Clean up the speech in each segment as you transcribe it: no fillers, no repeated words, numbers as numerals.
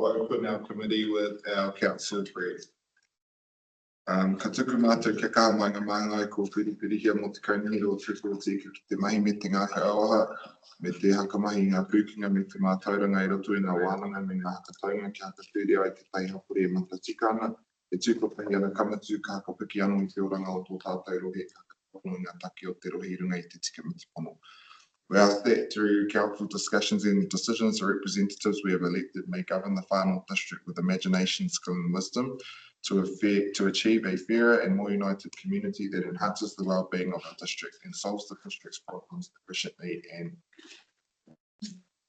I'll open our committee with our council brief. Ka tuku mātou kia kaha mai ngā māngai ko whiripiri hia mo te kaunihira o Triple-T ki te mahi me te ngāka aoha, me te hakamahi ngā pūkinga me te mātauranga I roto I ngā wānanga me ngā hakataunga ki haka whiri ai te tai hapuri e matatikana, e tūkopahi ana kamatu ka hakapiki anu I te oranga o tō tātou rohe ka hakapono ngā taki o te rohe I runga I te tika me te pono. Without that, through council discussions and decisions, the representatives we have elected may govern the Whānau district with imagination, skill and wisdom to achieve a fairer and more united community that enhances the well-being of our district and solves the district's problems efficiently and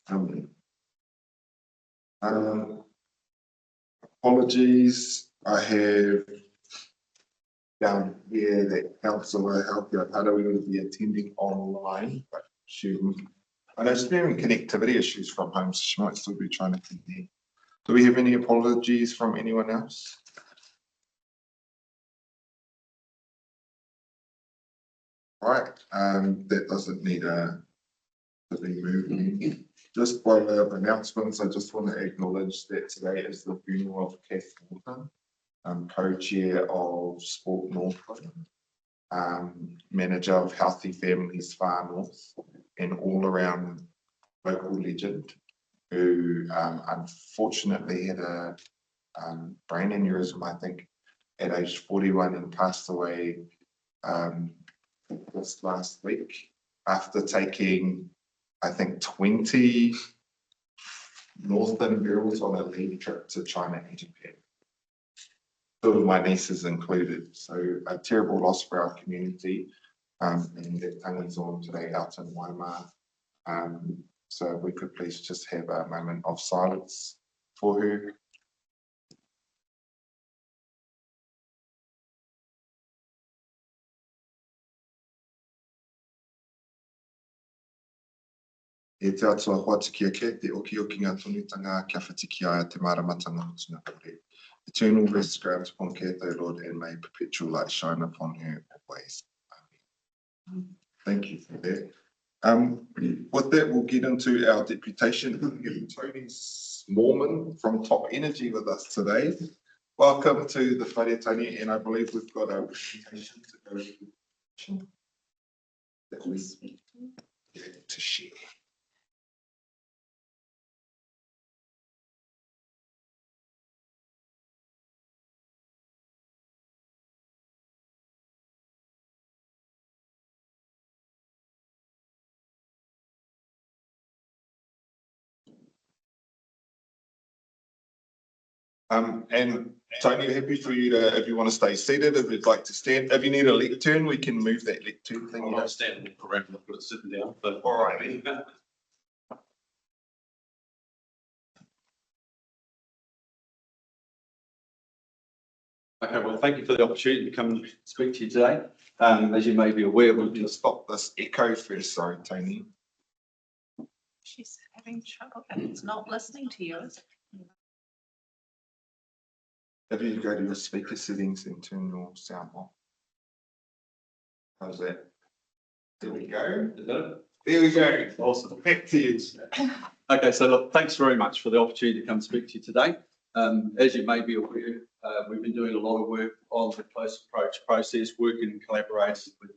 humbly. Apologies, I have down here that Councillor Helpia Harawi will be attending online, but I know she's having connectivity issues from home, so she might still be trying to connect. Do we have any apologies from anyone else? Right, that doesn't need to be moved. Just by way of announcements, I just want to acknowledge that today is the funeral of Kath Morton, co-chair of Sport Northland, manager of Healthy Families Far North, and all-around local legend who unfortunately had a brain aneurysm, I think, at age 41 and passed away this last week after taking, I think, 20 northern girls on a leave trip to China and Japan. Two of my nieces included. So a terrible loss for our community. And that tangi's on today out in Waimā. So if we could please just have a moment of silence for her. E te atua hoatikia ke te oki ngā tonutanga kia whatikia ai te maramatanga o tuna kore. Eternal rest grant upon Kato, Lord, and may perpetual light shine upon her always. Amen. Thank you for that. With that, we'll get into our deputation. Tony Mormon from Top Energy with us today. Welcome to the whare, Tony, and I believe we've got our presentation to go that we to share. And Tony, happy for you to, if you want to stay seated, if you'd like to stand, if you need a lectern, we can move that lectern thing. I'll stand correct, I'll put it sitting down. But all right. Okay, well, thank you for the opportunity to come and speak to you today. As you may be aware, we've been stop this echo first. Sorry, Tony. She's having trouble and it's not listening to you. If you go to your speaker settings and turn your sound on. How's that? There we go. There we go. Awesome. Back to you. Okay, so look, thanks very much for the opportunity to come speak to you today. As you may be aware, we've been doing a lot of work on the close approach process, working in collaboration with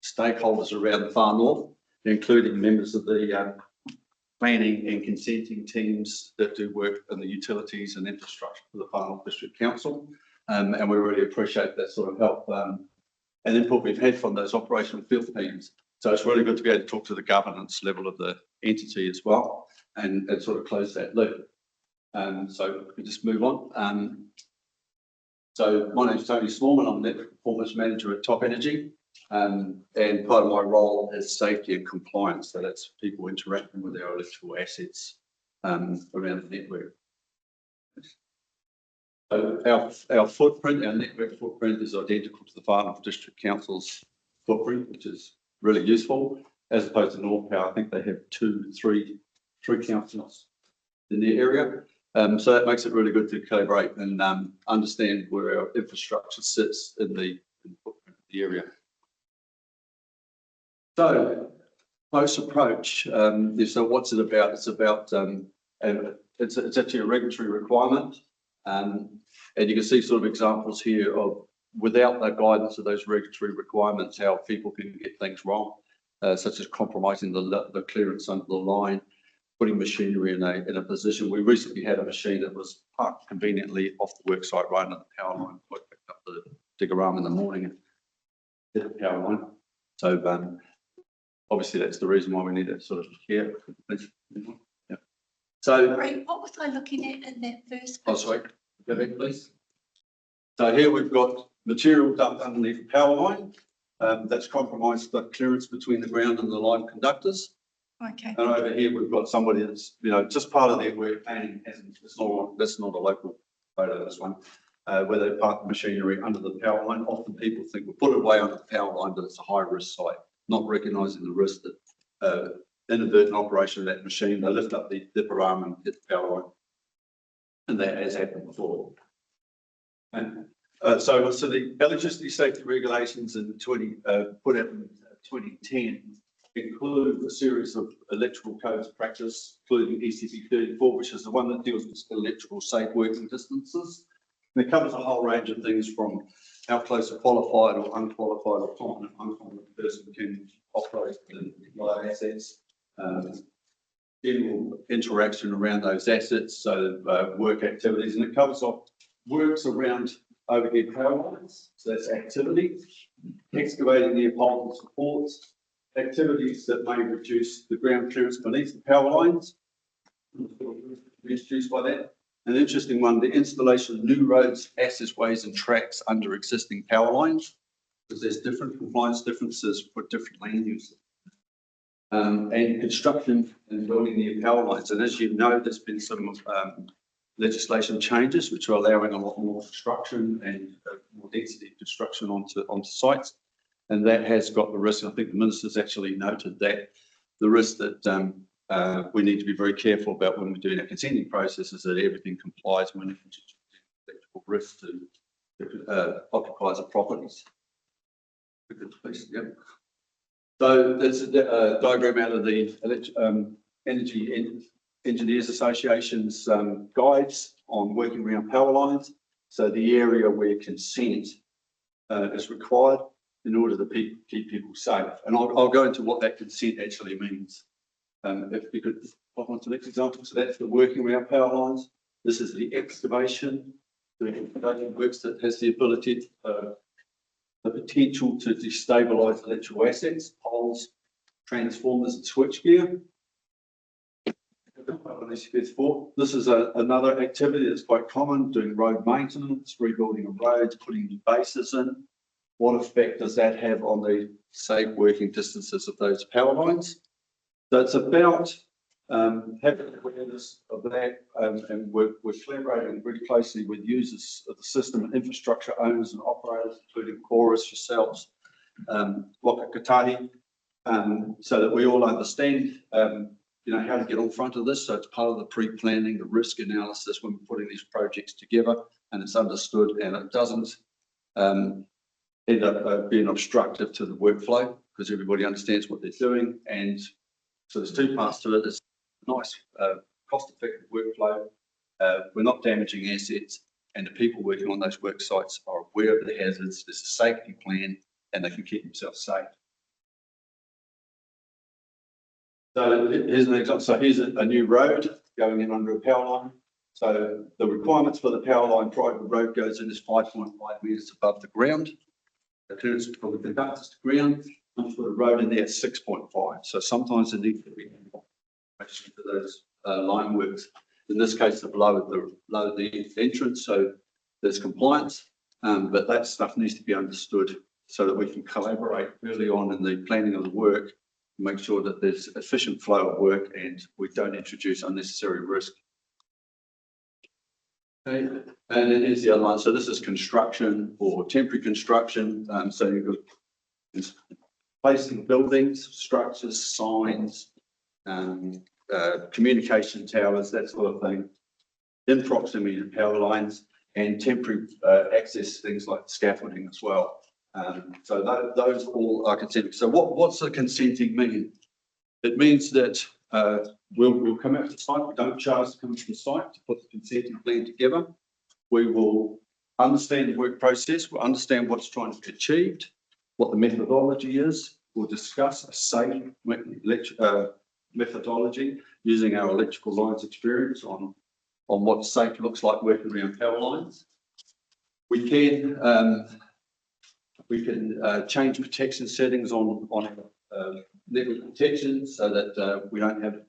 stakeholders around the far north, including members of the planning and consenting teams that do work in the utilities and infrastructure for the Whānau District Council. And we really appreciate that sort of help and input we've had from those operational field teams. So it's really good to be able to talk to the governance level of the entity as well and sort of close that loop. So we just move on. So my name is Tony Smallman. I'm Network Performance Manager at Top Energy. And part of my role is safety and compliance. So that's people interacting with our electrical assets around the network. So our footprint, our network footprint is identical to the Whānau District Council's footprint, which is really useful, as opposed to North Power. I think they have three councils in their area. So that makes it really good to collaborate and understand where our infrastructure sits in the footprint of the area. So, close approach. So what's it about? It's about And it's actually a regulatory requirement. And you can see sort of examples here of without the guidance of those regulatory requirements, how people can get things wrong, such as compromising the clearance under the line, putting machinery in a position. We recently had a machine that was parked conveniently off the work site right under the power line. I picked up the digger arm in the morning and hit the power line. So obviously that's the reason why we need that sort of care. Yeah. So, Right, what was I looking at in that first? oh, sorry, go back, please. So here we've got material dumped underneath the power line. That's compromised the clearance between the ground and the line conductors. Okay. And over here, we've got somebody that's, just part of their work planning hasn't, that's not a local photo, this one, where they park the machinery under the power line. Often people think we'll put it away under the power line, but it's a high risk site, not recognising the risk that inadvertent operation of that machine, they lift up the dipper arm and hit the power line. And that has happened before. And so the electricity safety regulations in put out in 2010 include a series of electrical codes of practice, including ECB 34, which is the one that deals with electrical safe working distances. And it covers a whole range of things from how close a qualified or unqualified or competent unqualified person can operate the live assets, general interaction around those assets, so work activities, and it covers off works around overhead power lines, so that's activity, excavating near poles and supports, activities that may reduce the ground clearance beneath the power lines, introduced by that. An interesting one, the installation of new roads, accessways and tracks under existing power lines, because there's different compliance differences for different land uses. And construction and building near power lines. And as you know, there's been some legislation changes which are allowing a lot more construction and more density construction onto sites. And that has got the risk, I think the minister's actually noted that, the risk that we need to be very careful about when we're doing our consenting processes, that everything complies when it introduces electrical risk to occupiers of properties. Yep. So there's a diagram out of the Energy Engineers Association's guides on working around power lines. So the area where consent is required in order to keep people safe. And I'll go into what that consent actually means. If we could pop on to the next example. So that's the working around power lines. This is the excavation, works that has the ability, the potential to destabilise electrical assets, poles, transformers and switchgear. This is another activity that's quite common, doing road maintenance, rebuilding of roads, putting new bases in. What effect does that have on the safe working distances of those power lines? So it's about having awareness of that, and we're collaborating really closely with users of the system and infrastructure owners and operators, including Chorus, yourselves, Waka Katahi, so that we all understand how to get on front of this. So it's part of the pre-planning, the risk analysis when we're putting these projects together, and it's understood, and it doesn't end up being obstructive to the workflow because everybody understands what they're doing. And so there's two parts to it. There's a nice cost-effective workflow. We're not damaging assets, and the people working on those work sites are aware of the hazards. There's a safety plan, and they can keep themselves safe. So here's an example. So here's a new road going in under a power line. So the requirements for the power line prior to the road goes in is 5.5 metres above the ground. The clearance from the conductors to ground. Once put a road in there at 6.5. So sometimes it needs to be to those line works. In this case, they've lowered the entrance, so there's compliance. But that stuff needs to be understood so that we can collaborate early on in the planning of the work, make sure that there's efficient flow of work and we don't introduce unnecessary risk. Okay. And then here's the other one. So this is construction or temporary construction. So you've got placing buildings, structures, signs, communication towers, that sort of thing, in proximity to power lines, and temporary access things like scaffolding as well. So those all are consenting. So what's the consenting mean? It means that we'll come out to site. We don't charge to come to the site to put the consenting plan together. We will understand the work process. We'll understand what's trying to be achieved, what the methodology is. We'll discuss a safe methodology using our electrical lines experience on what safe looks like working around power lines. We can change protection settings on our network protection so that we don't have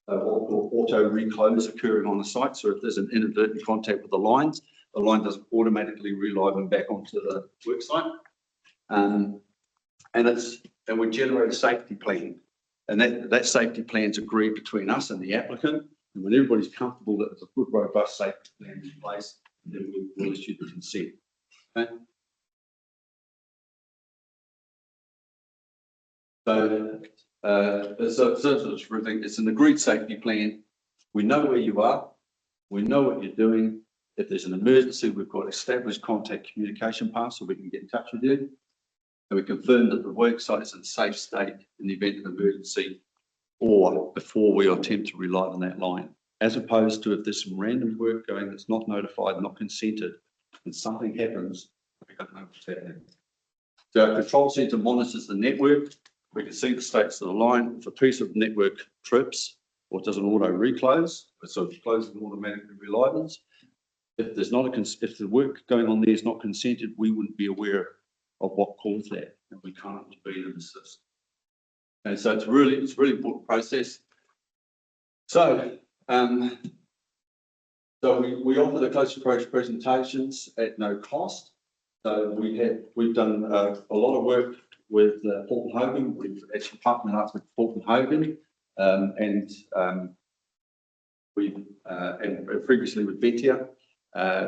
auto reclose occurring on the site. So if there's an inadvertent contact with the line doesn't automatically relive them back onto the work site. And we generate a safety plan, and that safety plan is agreed between us and the applicant. And when everybody's comfortable that there's a good, robust safety plan in place, then we'll issue the consent. Okay. So it's an agreed safety plan. We know where you are. We know what you're doing. If there's an emergency, we've got established contact communication paths so we can get in touch with you. And we confirm that the work site is in a safe state in the event of emergency or before we attempt to rely on that line. As opposed to if there's some random work going that's not notified, not consented, and something happens, we don't know what's happening. So our control centre monitors the network. We can see the status of the line. If a piece of network trips or does an auto reclose, so it closes and automatically relivens. If there's not if the work going on there is not consented, we wouldn't be aware of what caused that, and we can't intervene and assist. And so it's a really important process. So we offer the close approach presentations at no cost. So we've done a lot of work with Fulton Hogan. We've actually partnered up with Fulton Hogan, and previously with Betia,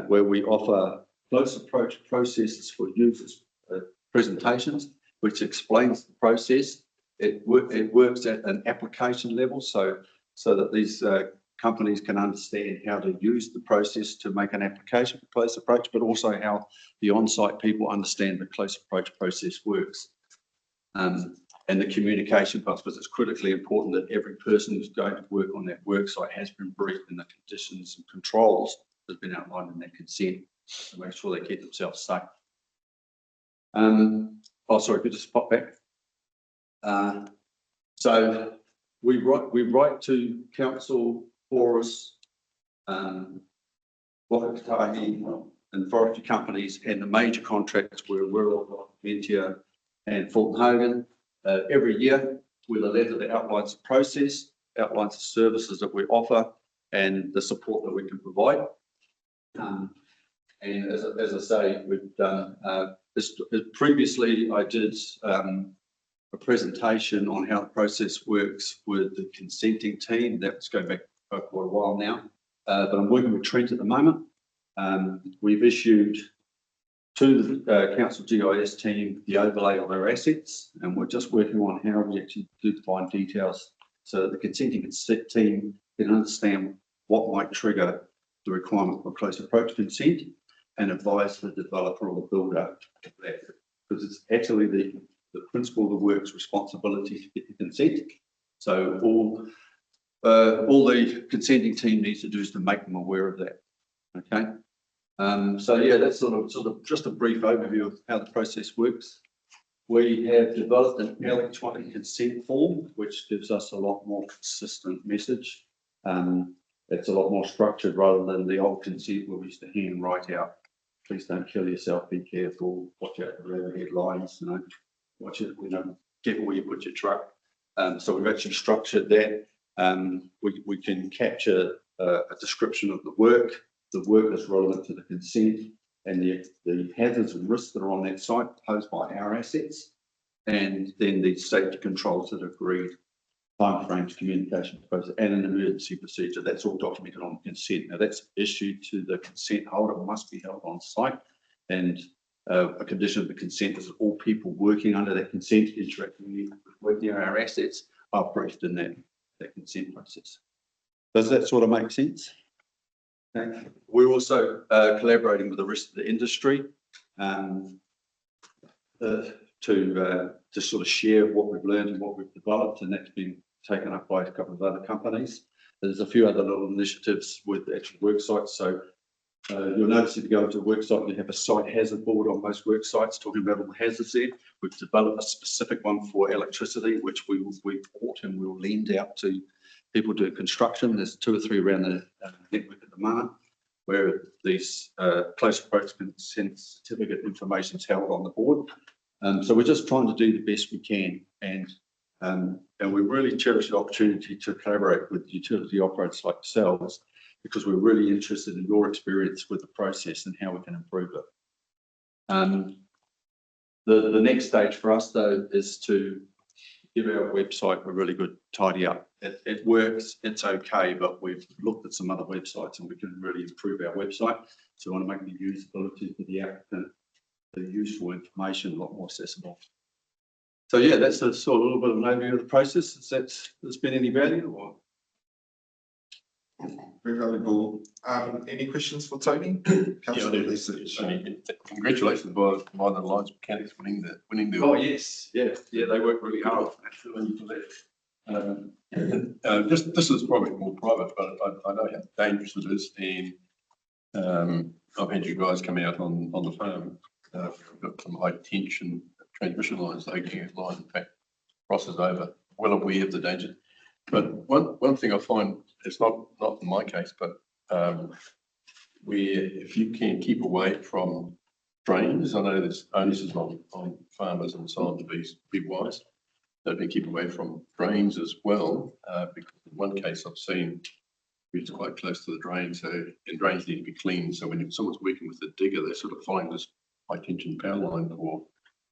where we offer close approach processes for users presentations, which explains the process. It works at an application level, so that these companies can understand how to use the process to make an application for close approach, but also how the on-site people understand the close approach process works. And the communication parts, because it's critically important that every person who's going to work on that work site has been briefed in the conditions and controls that have been outlined in that consent to make sure they keep themselves safe. Sorry, could you just pop back? So we write to council, forest, Wakatahi and forestry companies and the major contractors where we're Ventia and Fulton Hogan every year with a letter that outlines the process, outlines the services that we offer and the support that we can provide. And as I say, we've done previously. I did a presentation on how the process works with the consenting team. That's going back for quite a while now, but I'm working with Trent at the moment. We've issued to the council GIS team the overlay of our assets, and we're just working on how we actually do define details so that the consenting team can understand what might trigger the requirement for close approach consent and advise the developer or the builder of that, because it's actually the principal of the work's responsibility to get the consent. So all the consenting team needs to do is to make them aware of that. Okay. So yeah, that's sort of just a brief overview of how the process works. We have developed an electronic consent form, which gives us a lot more consistent message. It's a lot more structured rather than the old consent where we used to hand write out. Please don't kill yourself, be careful, watch out for overhead lines, watch it, careful where you put your truck. So we've actually structured that. We can capture a description of the work that's relevant to the consent, and the hazards and risks that are on that site posed by our assets, and then the safety controls that are agreed, timeframes, communication process, and an emergency procedure. That's all documented on the consent. Now that's issued to the consent holder, must be held on site, and a condition of the consent is that all people working under that consent interacting with our assets are briefed in that consent process. Does that sort of make sense? Okay. We're also collaborating with the rest of the industry to sort of share what we've learned and what we've developed, and that's been taken up by a couple of other companies. There's a few other little initiatives with actual work sites. So you'll notice if you go to a work site, we have a site hazard board on most work sites talking about all the hazards there. We've developed a specific one for electricity, which we bought and we'll lend out to people doing construction. There's 2 or 3 around the network at the moment, where these close approach consent certificate information is held on the board. So we're just trying to do the best we can, and we really cherish the opportunity to collaborate with utility operators like yourselves, because we're really interested in your experience with the process and how we can improve it. The next stage for us, though, is to give our website a really good tidy up. It works, it's okay, but we've looked at some other websites and we can really improve our website. So we want to make the usability for the applicant, the useful information, a lot more accessible. So yeah, that's a sort of a little bit of an overview of the process. Has been any value or? Very valuable. Any questions for Tony? Councillor Research. Congratulations by the Alliance Mechanics winning the. Oh yes, yeah, they work really hard. Absolutely for that. This is probably more private, but I know how dangerous it is, and I've had you guys come out on the farm. We've got some high tension transmission lines. The OQ line, in fact, crosses over. Well aware of the danger, but one thing I find, it's not in my case, but where if you can keep away from drains, I know there's onus on farmers and so on to be wise. That they keep away from drains as well, because in one case I've seen it's quite close to the drain, and drains need to be cleaned. So when someone's working with a digger, they're sort of following this high tension power line for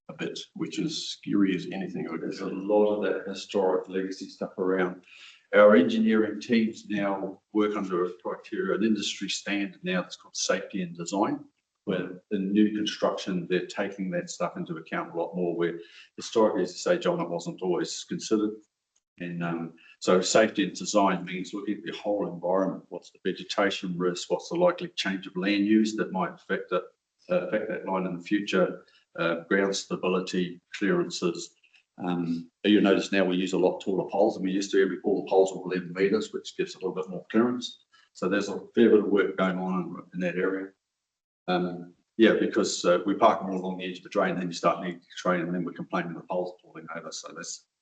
a bit, which is scary as anything. There's a lot of that historic legacy stuff around. Our engineering teams now work under a criteria, an industry standard now that's called safety and design, where in new construction, they're taking that stuff into account a lot more, where historically, as you say, John, it wasn't always considered. And so safety and design means looking at the whole environment. What's the vegetation risk? What's the likely change of land use that might affect that line in the future? Ground stability, clearances. You notice now we use a lot taller poles than we used to. All the poles are 11 metres, which gives a little bit more clearance. So there's a fair bit of work going on in that area. Yeah, because we park them all along the edge of the drain, then you start needing to train, and then we're complaining the poles are falling over. So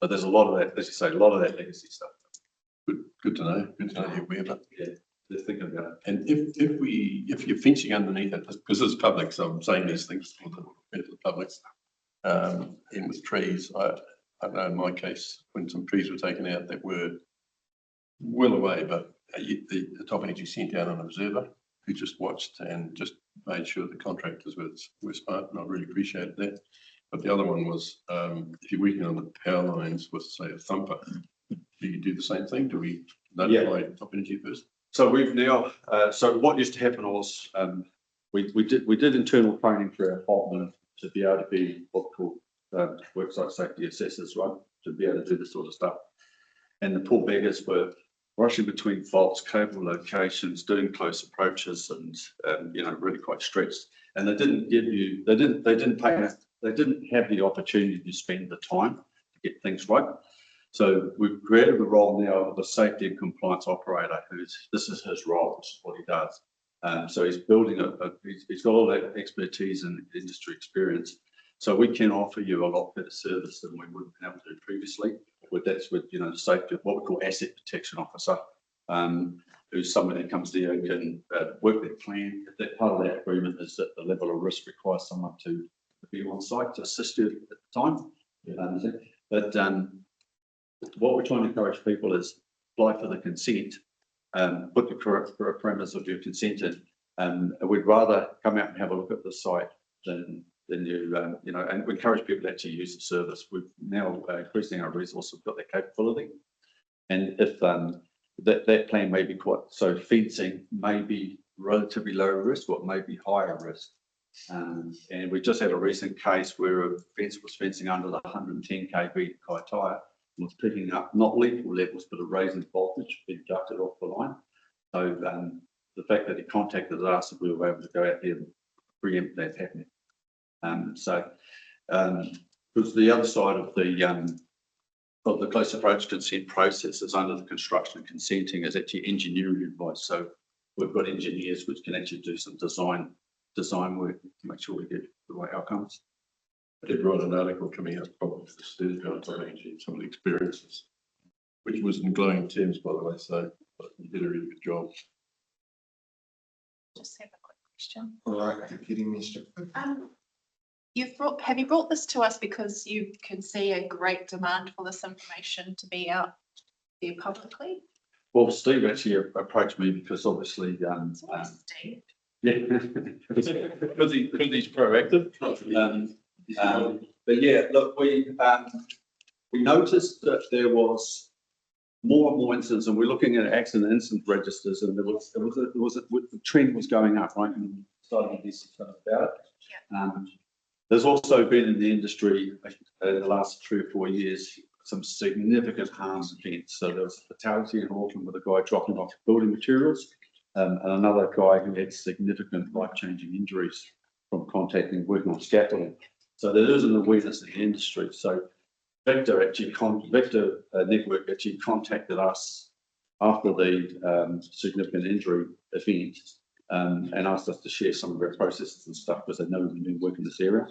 but there's a lot of that, as you say, a lot of that legacy stuff. Good to know. Good to know you're aware of it. Yeah, just thinking about it. And if you're fencing underneath it, because it's public, so I'm saying these things for the public. And with trees, I know in my case when some trees were taken out that were well away, but the top energy sent out an observer who just watched and just made sure the contractors were smart, and I really appreciated that. But the other one was if you're working on the power lines with, say, a thumper, do you do the same thing? Do we notify top energy first? So we've now. So what used to happen was we did internal training for our department to be able to be what's called worksite safety assessors, right? To be able to do this sort of stuff. And the poor beggars were rushing between faults, cable locations, doing close approaches, and really quite stressed. And they didn't have the opportunity to spend the time to get things right. So we've created the role now of a safety and compliance operator. This is his role. This is what he does. So he's building he's got all that expertise and industry experience. So we can offer you a lot better service than we would have been able to do previously. That's with the safety, what we call asset protection officer, who's someone that comes there and can work their plan. That part of that agreement is that the level of risk requires someone to be on site to assist you at the time. But what we're trying to encourage people is apply for the consent, put the correct parameters of your consent in, and we'd rather come out and have a look at the site than you, and we encourage people to actually use the service. We've now increasing our resources, we've got that capability. And if that plan may be so fencing may be relatively low risk, or it may be higher risk. And we just had a recent case where a fence was fencing under the 110 kV Kaitaia, and was picking up not lethal levels, but a raising voltage being ducted off the line. So the fact that he contacted us, and we were able to go out there and preempt that happening. Because the other side of of the close approach consent process is under the construction and consenting is actually engineering advice. So we've got engineers which can actually do some design work to make sure we get the right outcomes. I did write an article coming out probably for the Thursday on some of the experiences, which was in glowing terms, by the way, so you did a really good job. Just have a quick question. All right, you're getting me straight. Have you brought this to us because you can see a great demand for this information to be out there publicly? Well, Steve actually approached me because obviously, So what's Steve? yeah, because he's proactive. But yeah, look, we noticed that there was more and more incidents, and we're looking at accident incident registers, and the trend was going up, right? And we started to do something about it. Yeah. There's also been in the industry in the last 3 or 4 years some significant harm events. So there was a fatality in Auckland with a guy dropping off building materials, and another guy who had significant life-changing injuries from working on scaffolding. So there is an awareness in the industry. So Victor Network actually contacted us after the significant injury event and asked us to share some of our processes and stuff because they know we've been working in this area.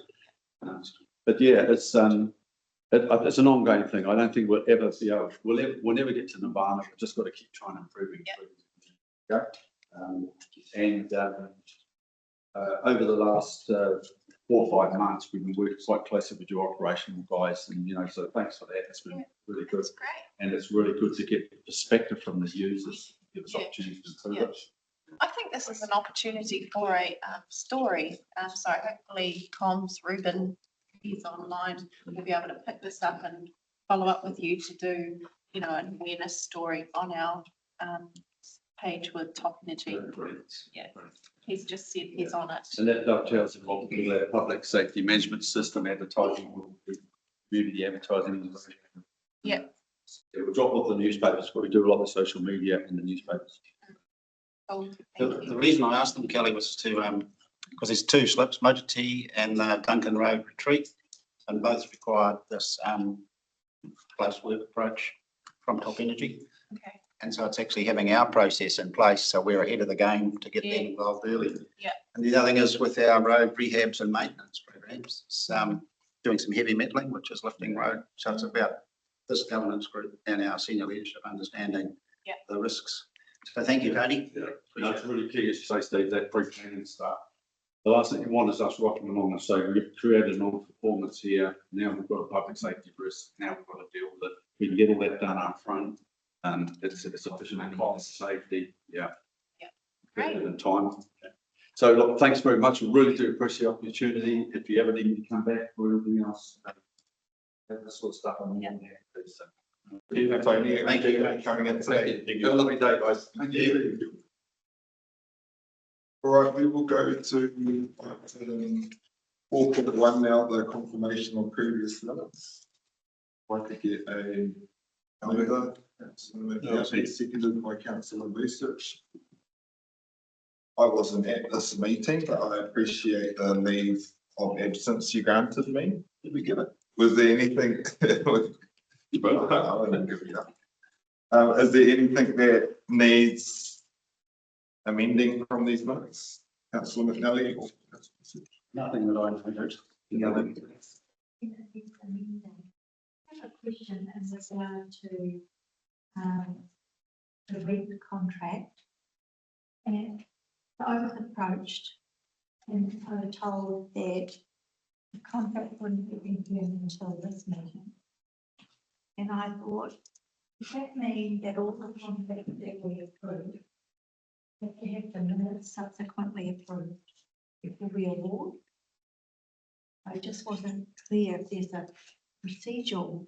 But yeah, it's an ongoing thing. I don't think we'll ever be able. We'll never get to nirvana. We've just got to keep trying to improve. Yep. Over the last 4 or 5 months, we've been working quite closely with your operational guys, and so thanks for that. It's been really good, That's great. and it's really good to get perspective from the users, give us opportunities to improve it. I think this is an opportunity for a story. So hopefully Comms, Ruben, he's online, we'll be able to pick this up and follow up with you to do, an awareness story on our page with Top Energy. Yeah, he's just said he's on it. And that dovetails in what we call our public safety management system advertising, community advertising. Yeah. We'll drop off the newspapers, but we do a lot of social media in the newspapers. Oh, The reason I asked them, Kelly, was to, because there's 2 slips, Motor T and Duncan Road Retreat, and both required this close work approach from Top Energy. Okay. And so it's actually having our process in place, so we're ahead of the game to get them involved early. Yeah. And the other thing is with our road rehabs and maintenance programs, it's doing some heavy metalling, which is lifting road. So it's about this governance group and our senior leadership understanding the risks. So thank you, Tony. Yeah, no, it's really key, as you say, Steve, that pre-planning stuff. The last thing you want is us rocking along and saying we've created non-performance here. Now we've got a public safety risk. Now we've got to deal with it. We can get all that done up front. It's efficient cost, safety. Yeah. Great. And time. So look, thanks very much. We really do appreciate the opportunity. If you ever need me to come back for anything else, that sort of stuff, I'm more than happy to do so. Thank you for coming in today. Have a lovely day, guys. Thank you. All right, we will go to 4.1 now, the confirmation of previous minutes. If I could get a calendar, seconded by Councillor Research. I wasn't at this meeting, but I appreciate the leave of absence you granted me. Did we give it? Was there anything? I wouldn't give it up. Is there anything that needs amending from these minutes? Councillor McNally? Nothing that I know. I have a question in regard to the rent contract. And I was approached and I was told that the contract wouldn't be given until this meeting. And I thought, does that mean that all the contracts that we approve, that we have the minutes subsequently approved before we award? I just wasn't clear if there's a procedural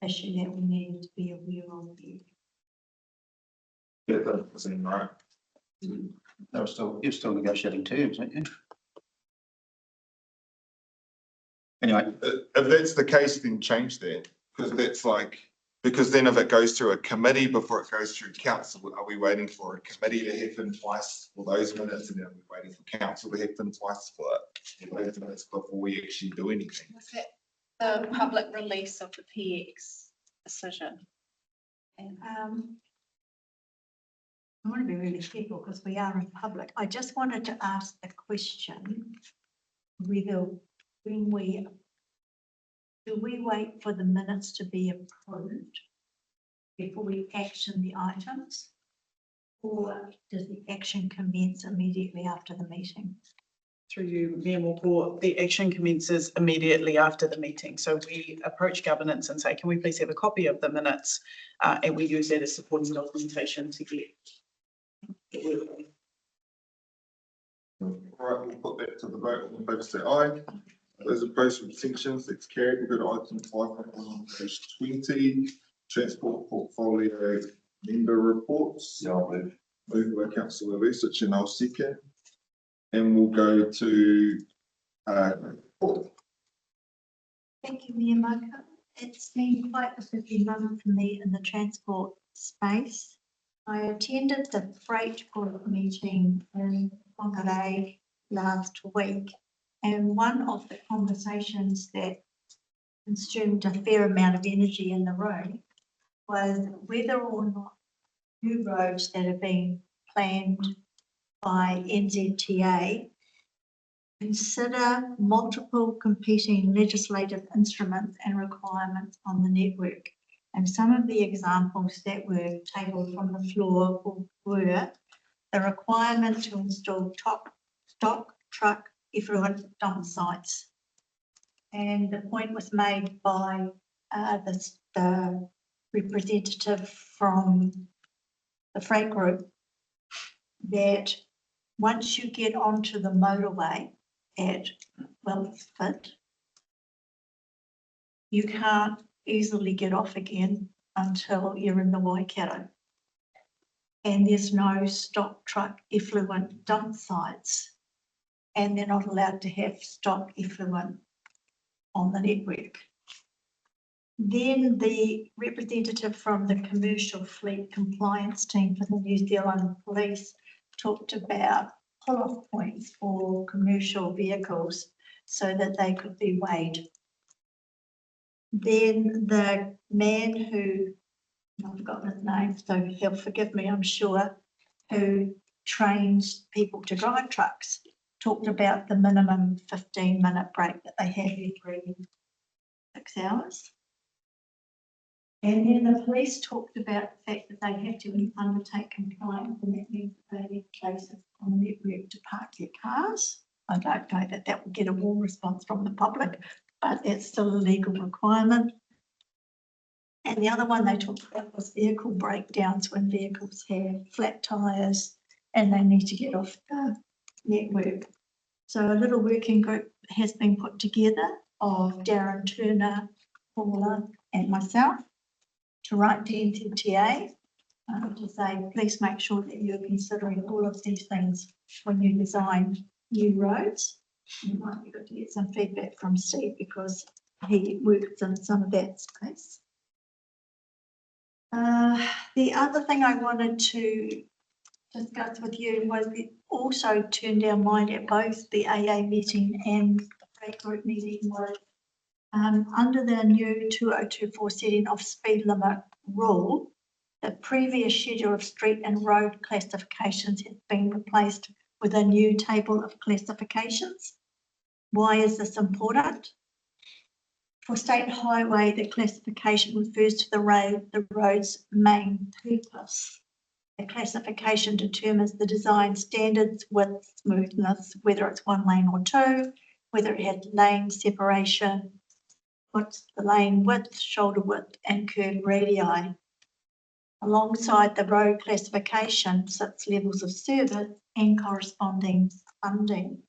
issue that we needed to be aware of there. Yeah, that doesn't right. You're still negotiating terms, aren't you? Anyway, If that's the case, then change that, because then if it goes through a committee before it goes through council, are we waiting for a committee to happen twice for those minutes, and then we're waiting for council to happen twice for those minutes before we actually do anything? Was that the public release of the PX decision. And I want to be really careful because we are in public. I just wanted to ask the question whether when do we wait for the minutes to be approved before we action the items? Or does the action commence immediately after the meeting? Through you, Mayor Morpur, the action commences immediately after the meeting. So we approach governance and say, can we please have a copy of the minutes? And we use that as supporting documentation to get. All right, we'll put that to the vote. All in favour say aye. Those opposed with abstentions, it's carried. We go to item 5.1 on page 20, transport portfolio member reports. Yeah, I'll move. Moved by councillor Lucic and I'll second. And we'll go to Paul. Thank you, Mayor Moka. It's been quite a busy month for me in the transport space. I attended the freight group meeting in Whangarei last week, and one of the conversations that consumed a fair amount of energy in the room was whether or not new roads that have been planned by NZTA consider multiple competing legislative instruments and requirements on the network. And some of the examples that were tabled from the floor were the requirement to install stock truck effluent dump sites. And the point was made by the representative from the freight group that once you get onto the motorway at Wellsford, you can't easily get off again until you're in the Waikato. And there's no stock truck effluent dump sites, and they're not allowed to have stock effluent on the network. Then the representative from the commercial fleet compliance team for the New Zealand Police talked about pull-off points for commercial vehicles so that they could be weighed. Then the man who, I've forgotten his name, so he'll forgive me, I'm sure, who trains people to drive trucks, talked about the minimum 15-minute break that they have every 6 hours. And then the police talked about the fact that they have to undertake compliance, and that means that they need places on the network to park their cars. I don't know that that will get a warm response from the public, but that's still a legal requirement. And the other one they talked about was vehicle breakdowns when vehicles have flat tyres and they need to get off the network. So a little working group has been put together of Darren Turner, Paula and myself to write to NZTA to say, please make sure that you're considering all of these things when you design new roads. It might be good to get some feedback from Steve because he works in some of that space. The other thing I wanted to discuss with you was it also turned our mind at both the AA meeting and the freight group meeting was under the new 2024 setting of speed limit rule, the previous schedule of street and road classifications has been replaced with a new table of classifications. Why is this important? For state highway, the classification refers to the road's main purpose. The classification determines the design standards, width, smoothness, whether it's one lane or two, whether it has lane separation, what's the lane width, shoulder width, and curb radii. Alongside the road classification sits levels of service and corresponding funding.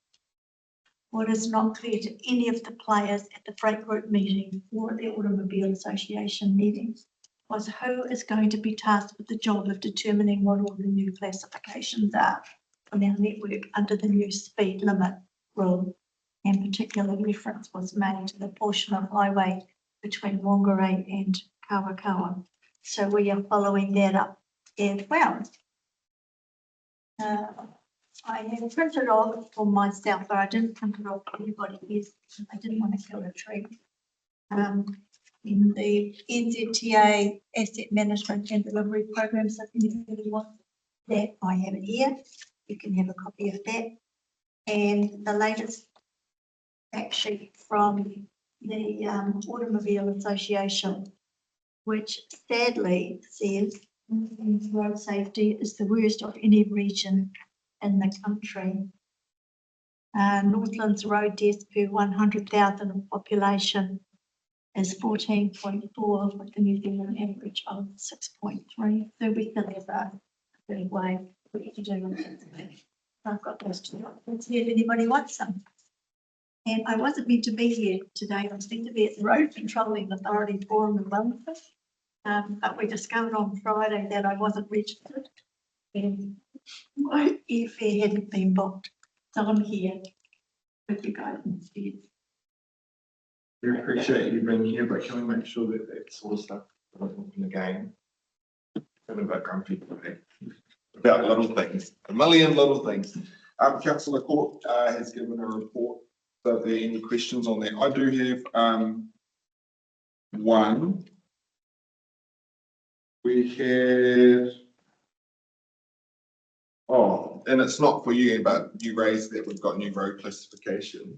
What is not clear to any of the players at the freight group meeting or at the Automobile Association meetings was who is going to be tasked with the job of determining what all the new classifications are on our network under the new speed limit rule. And particular reference was made to the portion of highway between Whangarei and Koukou. So we are following that up as well. I have printed off for myself, but I didn't print it off for everybody else. I didn't want to kill a tree. in the NZTA Asset Management and Delivery Program. So if anybody wants that, I have it here. You can have a copy of that. And the latest fact sheet from the Automobile Association, which sadly says road safety is the worst of any region in the country. Northland's road deaths per 100,000 population is 14.4, with the New Zealand average of 6.3. So we still have a big way to do on that. I've got those two. Let's see if anybody wants some. And I wasn't meant to be here today. I was meant to be at the Road Controlling Authority Forum in Wellington. But we discovered on Friday that I wasn't registered and my airfare hadn't been booked. So I'm here with you guys instead. We appreciate you being here, but can we make sure that that sort of stuff doesn't happen again? Kind of about grumpy today. About little things, a million little things. Councillor Court has given a report. So if there are any questions on that, I do have one. We have, oh, and it's not for you, but you raised that we've got new road classification.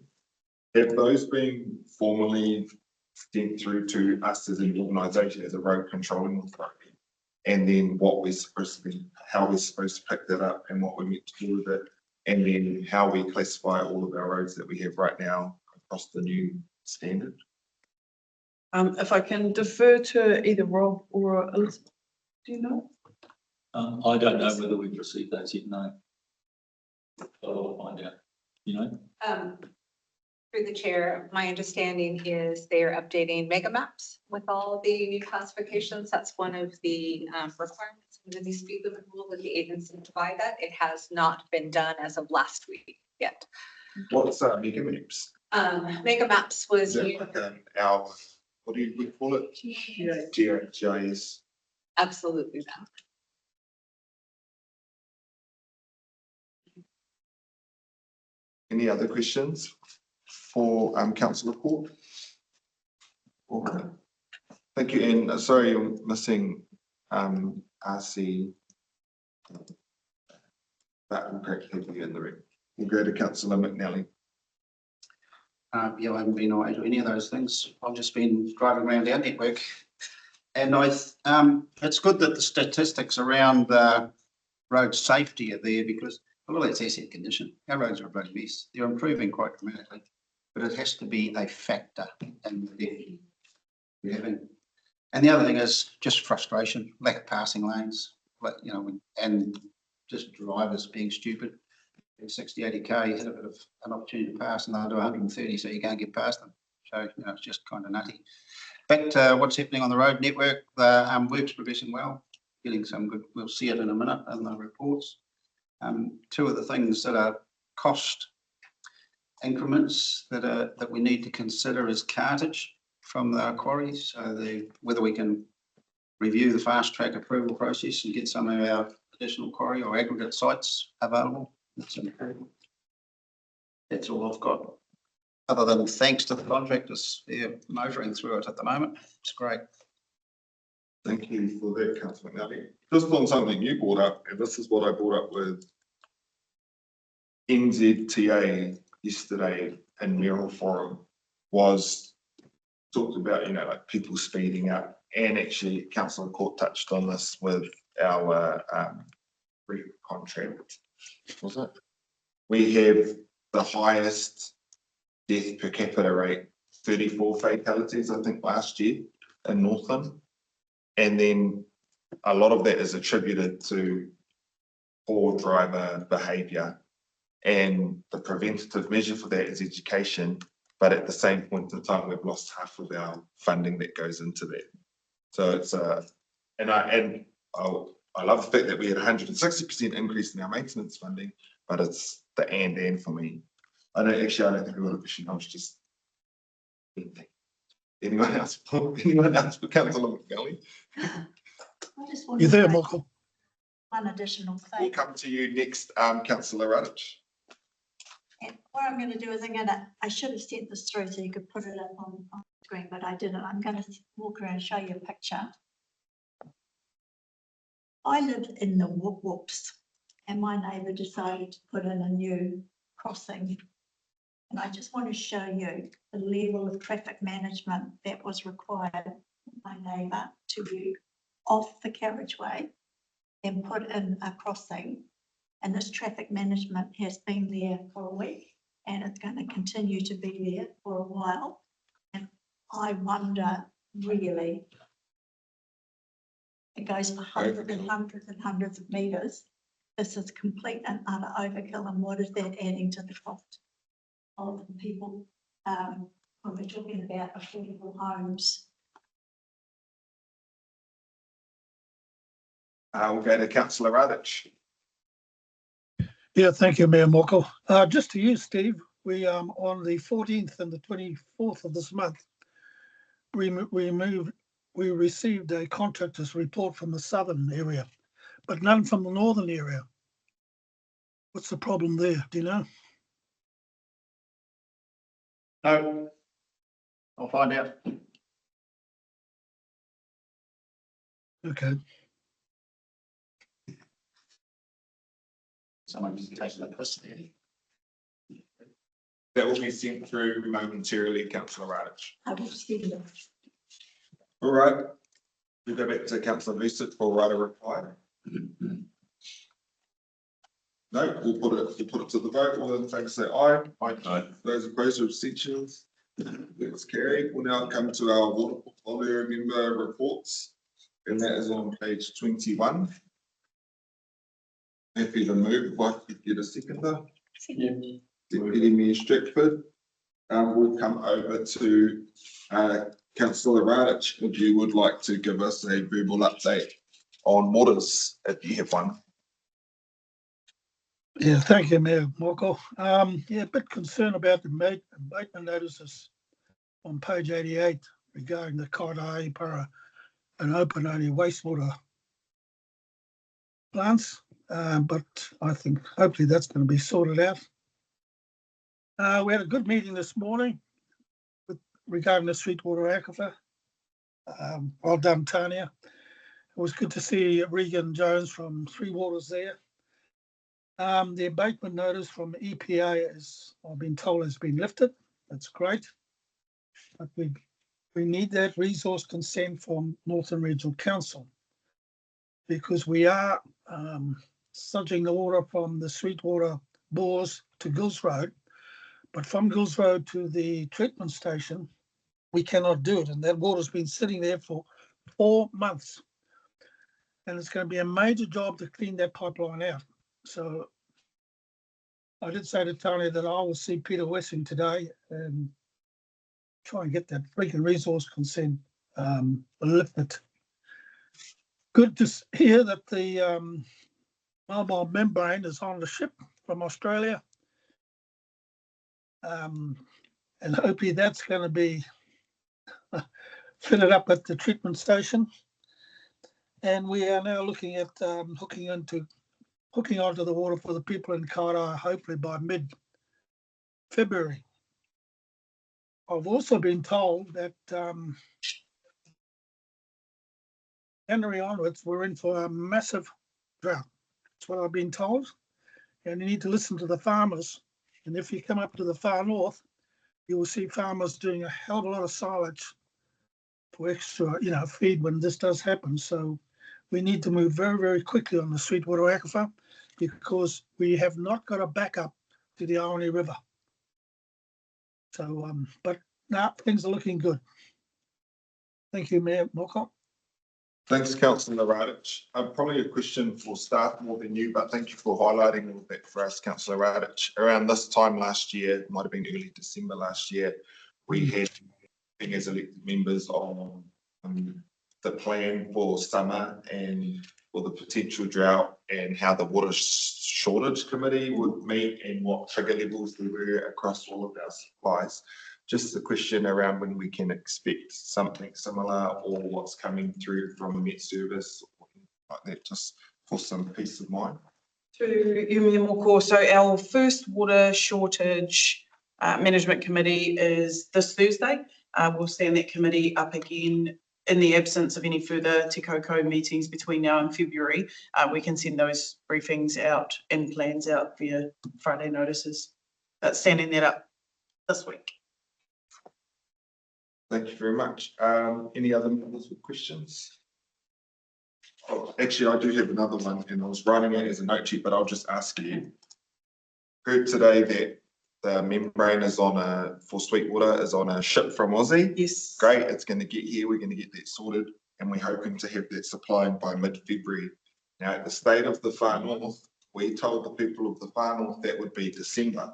Have those been formally sent through to us as an organisation, as a road controlling authority? And then what we're supposed to be, how we're supposed to pick that up and what we're meant to do with it, and then how we classify all of our roads that we have right now across the new standard? If I can defer to either Rob or Elizabeth, do you know? I don't know whether we've received those yet, no. I'll find out, you know. Through the chair, my understanding is they're updating mega maps with all the new classifications. That's one of the requirements under the speed limit rule that the agency provide that. It has not been done as of last week yet. What's mega maps? Mega maps was Is that used, like our, what do you call it? GIS. absolutely that. Any other questions for councillor Court? Okay. Thank you, and sorry, I'm missing RC. That will practically be in the ring. We'll go to councillor McNally. Yeah, I haven't been away to any of those things. I've just been driving around our network. And it's good that the statistics around road safety are there, because a lot of that's asset condition. Our roads are a bloody mess. They're improving quite dramatically, but it has to be a factor in the we're having. And the other thing is just frustration, lack of passing lanes, you know, and just drivers being stupid. 60, 80k, you had a bit of an opportunity to pass and they'll do 130, so you can't get past them. So, you know, it's just kind of nutty. Back to what's happening on the road network, the work's progressing well, getting some good, we'll see it in a minute in the reports. Two of the things that are cost increments that we need to consider is cartage from the quarries. So whether we can review the fast track approval process and get some of our additional quarry or aggregate sites available. That's all I've got. Other than thanks to the contractors, they're motoring through it at the moment. It's great. Thank you for that, councillor McNally. Just on something you brought up, and this is what I brought up with NZTA yesterday in Mayoral Forum, was talked about, you know, like people speeding up, and actually councillor Court touched on this with our contract. Was it? We have the highest death per capita rate, 34 fatalities, I think, last year in Northland. And then a lot of that is attributed to poor driver behaviour. And the preventative measure for that is education. But at the same point in time, we've lost half of our funding that goes into that. So it's I love the fact that we had 160% increase in our maintenance funding, but it's the and for me. I don't think we got a question. I was just anyone else for councillor McNally? You're there, Michael. One additional We'll thing. come to you next, councillor Rudich. And what I'm going to do is I should have sent this through so you could put it up on screen, but I didn't. I'm going to walk around and show you a picture. I live in the Whoops, and my neighbour decided to put in a new crossing. And I just want to show you the level of traffic management that was required for my neighbour to be off the carriageway and put in a crossing. And this traffic management has been there for a week, and it's going to continue to be there for a while. And I wonder, really, it goes for hundreds and hundreds and hundreds of metres. This is complete and utter overkill, and what is that adding to the cost of the people when we're talking about affordable homes? We'll go to councillor Radich. Yeah, thank you, Mayor Morkel. Just to you, Steve, we on the 14th and the 24th of this month, we received a contractor's report from the southern area, but none from the northern area. What's the problem there? Do you know? No, I'll find out. Okay. Someone just taking the piss there. That will be sent through momentarily, councillor Radich. I will see them. All right. We'll go back to councillor Lucid for right a reply. No, we'll put it to the vote. All those in favour say aye. Aye. Those opposed or abstentions. That's carried. We'll now come to our water portfolio member reports, and that is on page 21. Happy to move. If I could get a seconder. Deputy Mayor Stratford. We'll come over to councillor Radich, if you would like to give us a verbal update on waters, if you have one. Yeah, thank you, Mayor Morkel. Yeah, a bit concerned about the abatement notices on page 88 regarding the Kaitahi Para and open only wastewater plants, but I think hopefully that's going to be sorted out. We had a good meeting this morning regarding the Sweetwater Aquifer. Well done, Tanya. It was good to see Regan Jones from Three Waters there. The abatement notice from EPA, as I've been told, has been lifted. That's great. But we need that resource consent from Northern Regional Council, because we are sludging the water from the Sweetwater bores to Gills Road, but from Gills Road to the treatment station, we cannot do it. And that water's been sitting there for 4 months. And it's going to be a major job to clean that pipeline out. So I did say to Tony that I will see Peter Wessing today and try and get that freaking resource consent lifted. Good to hear that the mobile membrane is on the ship from Australia. And hopefully that's going to be fitted up at the treatment station. And we are now looking at hooking onto the water for the people in Kaitahi, hopefully by mid-February. I've also been told that January onwards, we're in for a massive drought. That's what I've been told. And you need to listen to the farmers. And if you come up to the far north, you will see farmers doing a hell of a lot of silage for extra, feed when this does happen. So we need to move very, very quickly on the Sweetwater Aquifer, because we have not got a backup to the Ione River. So, but now things are looking good. Thank you, Mayor Morkel. Thanks, councillor Radich. Probably a question for staff more than you, but thank you for highlighting all that for us, councillor Radich. Around this time last year, it might have been early December last year, we had, as elected members, on the plan for summer and for the potential drought, and how the water shortage committee would meet and what trigger levels there were across all of our supplies. Just a question around when we can expect something similar, or what's coming through from Met Service or like that, just for some peace of mind. Through you, Mayor Morkel. So our first water shortage management committee is this Thursday, We'll stand that committee up again in the absence of any further Te Koukou meetings between now and February. We can send those briefings out and plans out via Friday notices. But standing that up this week. Thank you very much. Any other members with questions? Oh, actually, I do have another one, and I was writing it as a note sheet, but I'll just ask you. Heard today that the membrane is for Sweetwater is on a ship from Aussie. Yes. Great, it's going to get here. We're going to get that sorted, and we're hoping to have that supplied by mid-February. Now, at the state of the Far North, we told the people of the Far North that would be December.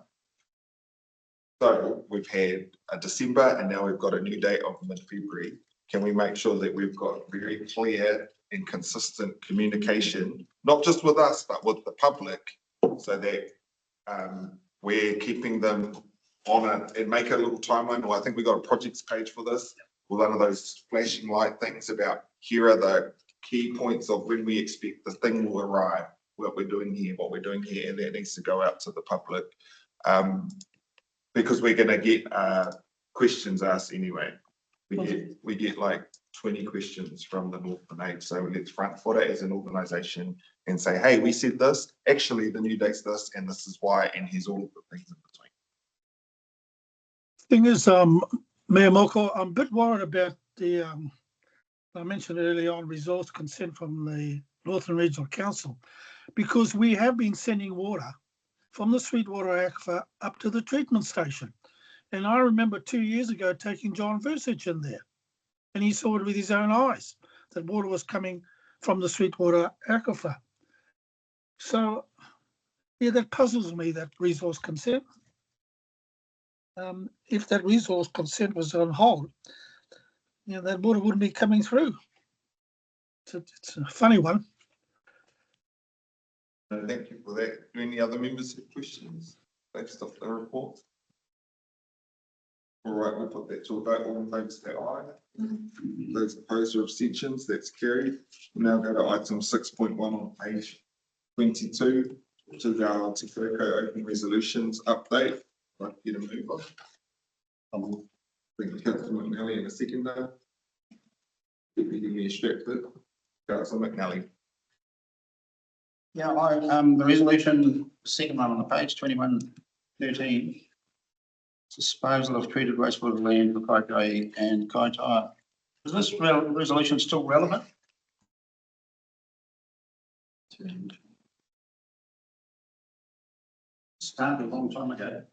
So we've had a December, and now we've got a new date of mid-February. Can we make sure that we've got very clear and consistent communication, not just with us, but with the public, so that we're keeping them on it, and make a little timeline? Or I think we got a projects page for this, with one of those flashing light things about here are the key points of when we expect the thing will arrive, what we're doing here, and that needs to go out to the public. Because we're going to get questions asked anyway. We get like 20 questions from the Northern Aid, so let's front foot it as an organisation and say, hey, we said this, actually the new date's this, and this is why, and here's all of the things in between. Thing is, Mayor Moko, I'm a bit worried about the, I mentioned earlier on, resource consent from the Northern Regional Council, because we have been sending water from the Sweetwater Aquifer up to the treatment station. And I remember 2 years ago taking John Versich in there, and he saw it with his own eyes, that water was coming from the Sweetwater Aquifer. So, yeah, that puzzles me, that resource consent. If that resource consent was on hold, that water wouldn't be coming through. It's a funny one. Thank you for that. Do any other members have questions based off the report? All right, we'll put that to a vote. All in favour say aye. Those opposed or abstentions, that's carried. We'll now go to item 6.1 on page 22, which is our Te Koukou open resolutions update. I'd like you to move on. Thank you, Councillor McNally, in a second there. Deputy Mayor Stratford, Councillor McNally. Yeah, the resolution, second one on the page, 2113. Disposal of treated wastewater land for Koukou and Kaitaia. Is this resolution still relevant? Started a long time ago.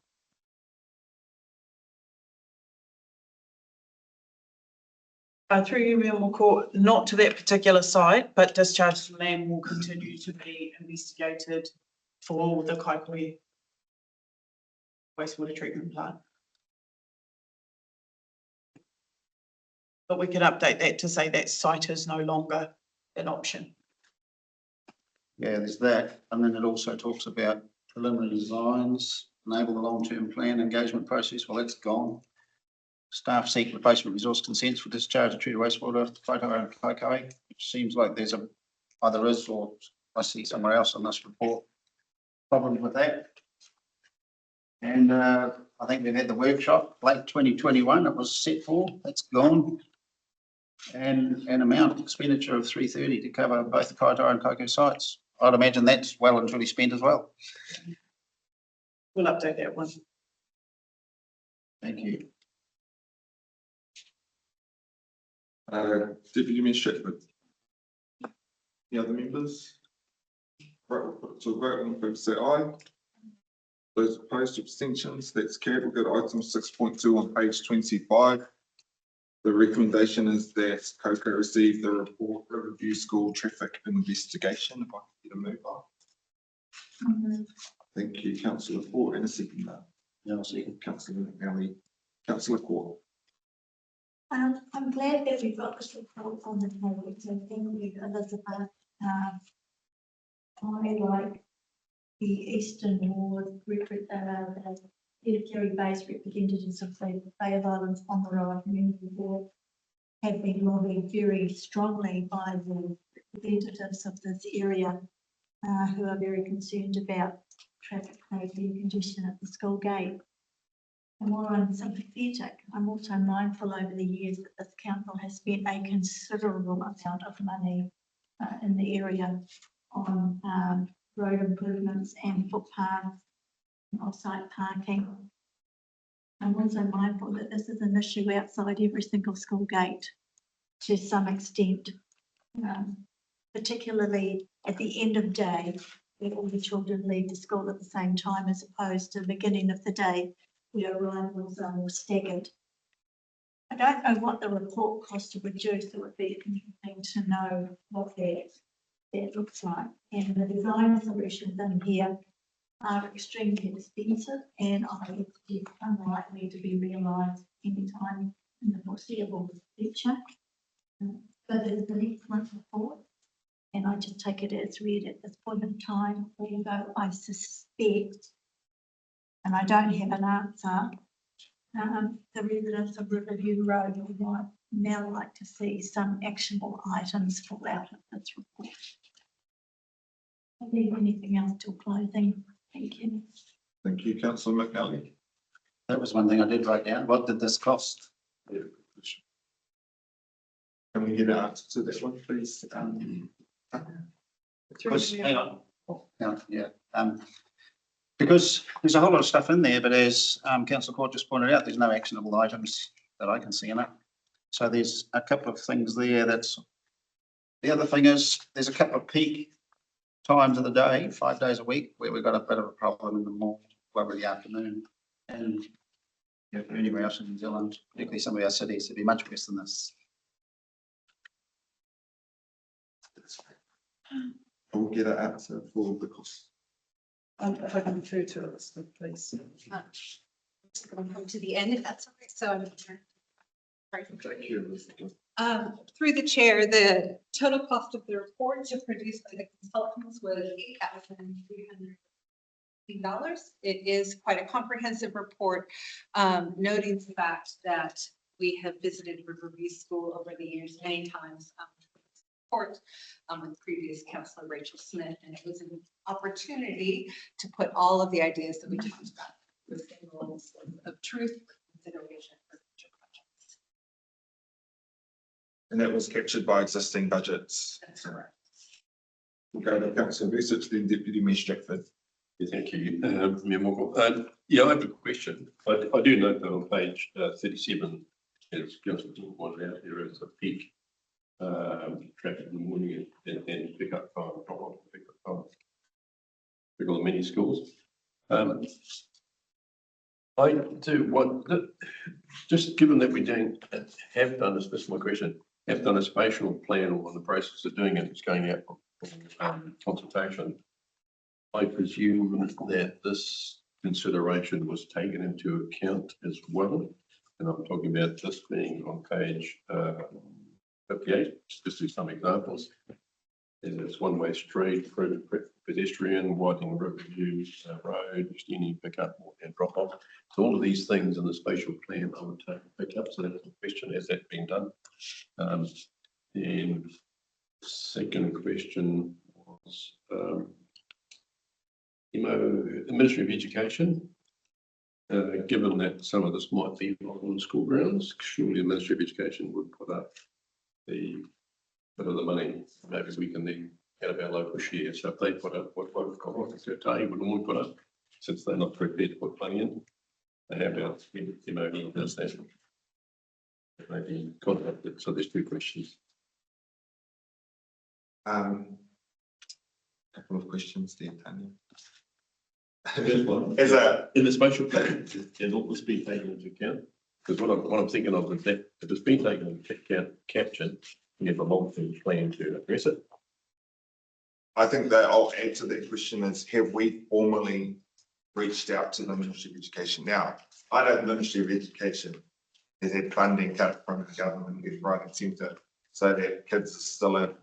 Through you, Mayor Moko, not to that particular site, but discharged land will continue to be investigated for the Koukou wastewater treatment plant. But we can update that to say that site is no longer an option. Yeah, there's that. And then it also talks about preliminary designs, enable the long-term plan engagement process. Well, that's gone. Staff seek replacement resource consents for discharge of treated wastewater, Kaitaia and Koukou, which seems like there's either is or I see somewhere else on this report problem with that. And I think we've had the workshop late 2021. It was set for. That's gone. And an amount expenditure of 330 to cover both the Kaitaia and Koukou sites. I'd imagine that's well and truly spent as well. We'll update that one. Thank you. Deputy Mayor Stratford. Any other members? Right, we'll put it to a vote. All in favour say aye. Those opposed, abstentions, that's carried. We'll go to item 6.2 on page 25. The recommendation is that Koukou receive the report Riverview School traffic investigation. If I can get a move on. Thank you, Councillor Ford, and a second. Yeah, I'll second. Councillor McNally, Councillor Court. I'm glad that we've got this report on the table, so thank you, Elizabeth. I like the Eastern Ward, the Kerry-based representatives of the Bay of Islands on the Roa Community Board have been lobbied very strongly by the representatives of this area who are very concerned about traffic safety and congestion at the school gate. And while I'm sympathetic, I'm also mindful over the years that this council has spent a considerable amount of money in the area on road improvements and footpaths, and off-site parking. I'm also mindful that this is an issue outside every single school gate to some extent, particularly at the end of day, where all the children leave the school at the same time, as opposed to the beginning of the day, where arrivals are more staggered. I don't know what the report cost to produce. It would be interesting to know what that looks like. And the design solutions in here are extremely expensive, and I expect unlikely to be realised anytime in the foreseeable future. But it is an excellent report, and I just take it as read at this point in time, although I suspect, and I don't have an answer, the residents of Riverview Road would now like to see some actionable items fall out of this report. I think anything else till closing? Thank you. Thank you, councillor McNally. That was one thing I did write down. What did this cost? Can we get an answer to that one, please? Because, hang on. Yeah. Because there's a whole lot of stuff in there, but as councillor Court just pointed out, there's no actionable items that I can see in it. So there's a couple of things there. The other thing is there's a couple of peak times of the day, 5 days a week, where we've got a bit of a problem in the morning, over the afternoon, and anywhere else in New Zealand, particularly some of our cities, it'd be much worse than this. We'll get an answer for the cost. If I can refer to it, please. Just going to come to the end if that's all right. So I'm Thank you, Elizabeth. through the chair, the total cost of the report to produce by the consultants was $8,300. It is quite a comprehensive report, noting the fact that we have visited Riverview School over the years many times. With previous councillor Rachel Smith, and it was an opportunity to put all of the ideas that we talked about with symbols of truth, consideration for future projects. And that was captured by existing budgets. That's correct. We'll go to councillor Research, then Deputy Mayor Stratford. Yeah, thank you, Mayor Morgan. Yeah, I have a question. I do note that on page 37, as councillor pointed out, there is a peak traffic in the morning and pick up time, drop off, pick up time. Pick all the many schools. I do want, just given that we have done this is my question, have done a spatial plan or in the process of doing it, it's going out for consultation. I presume that this consideration was taken into account as well. And I'm talking about this being on page 58, just do some examples. And it's one-way street, pedestrian, widening Riverview Road, extending pickup and drop off. So all of these things in the spatial plan I would pick up. So that's the question, has that been done? And second question was, the Ministry of Education, given that some of this might be on school grounds, surely the Ministry of Education would put up the bit of the money. Maybe we can then out of our local share. So if they put up what we've got, what the Tay would normally put up, since they're not prepared to put money in, they have our MOE does that. Maybe contacted. So there's two questions. Couple of questions there, Tanya. As in the spatial plan, is all this being taken into account? Because what I'm thinking of is that if it's been taken into account, captured, we have a long-term plan to address it. I think that I'll answer that question is, have we formally reached out to the Ministry of Education? Now, I know the Ministry of Education has had funding cut from the government left, right and centre, so that kids are still in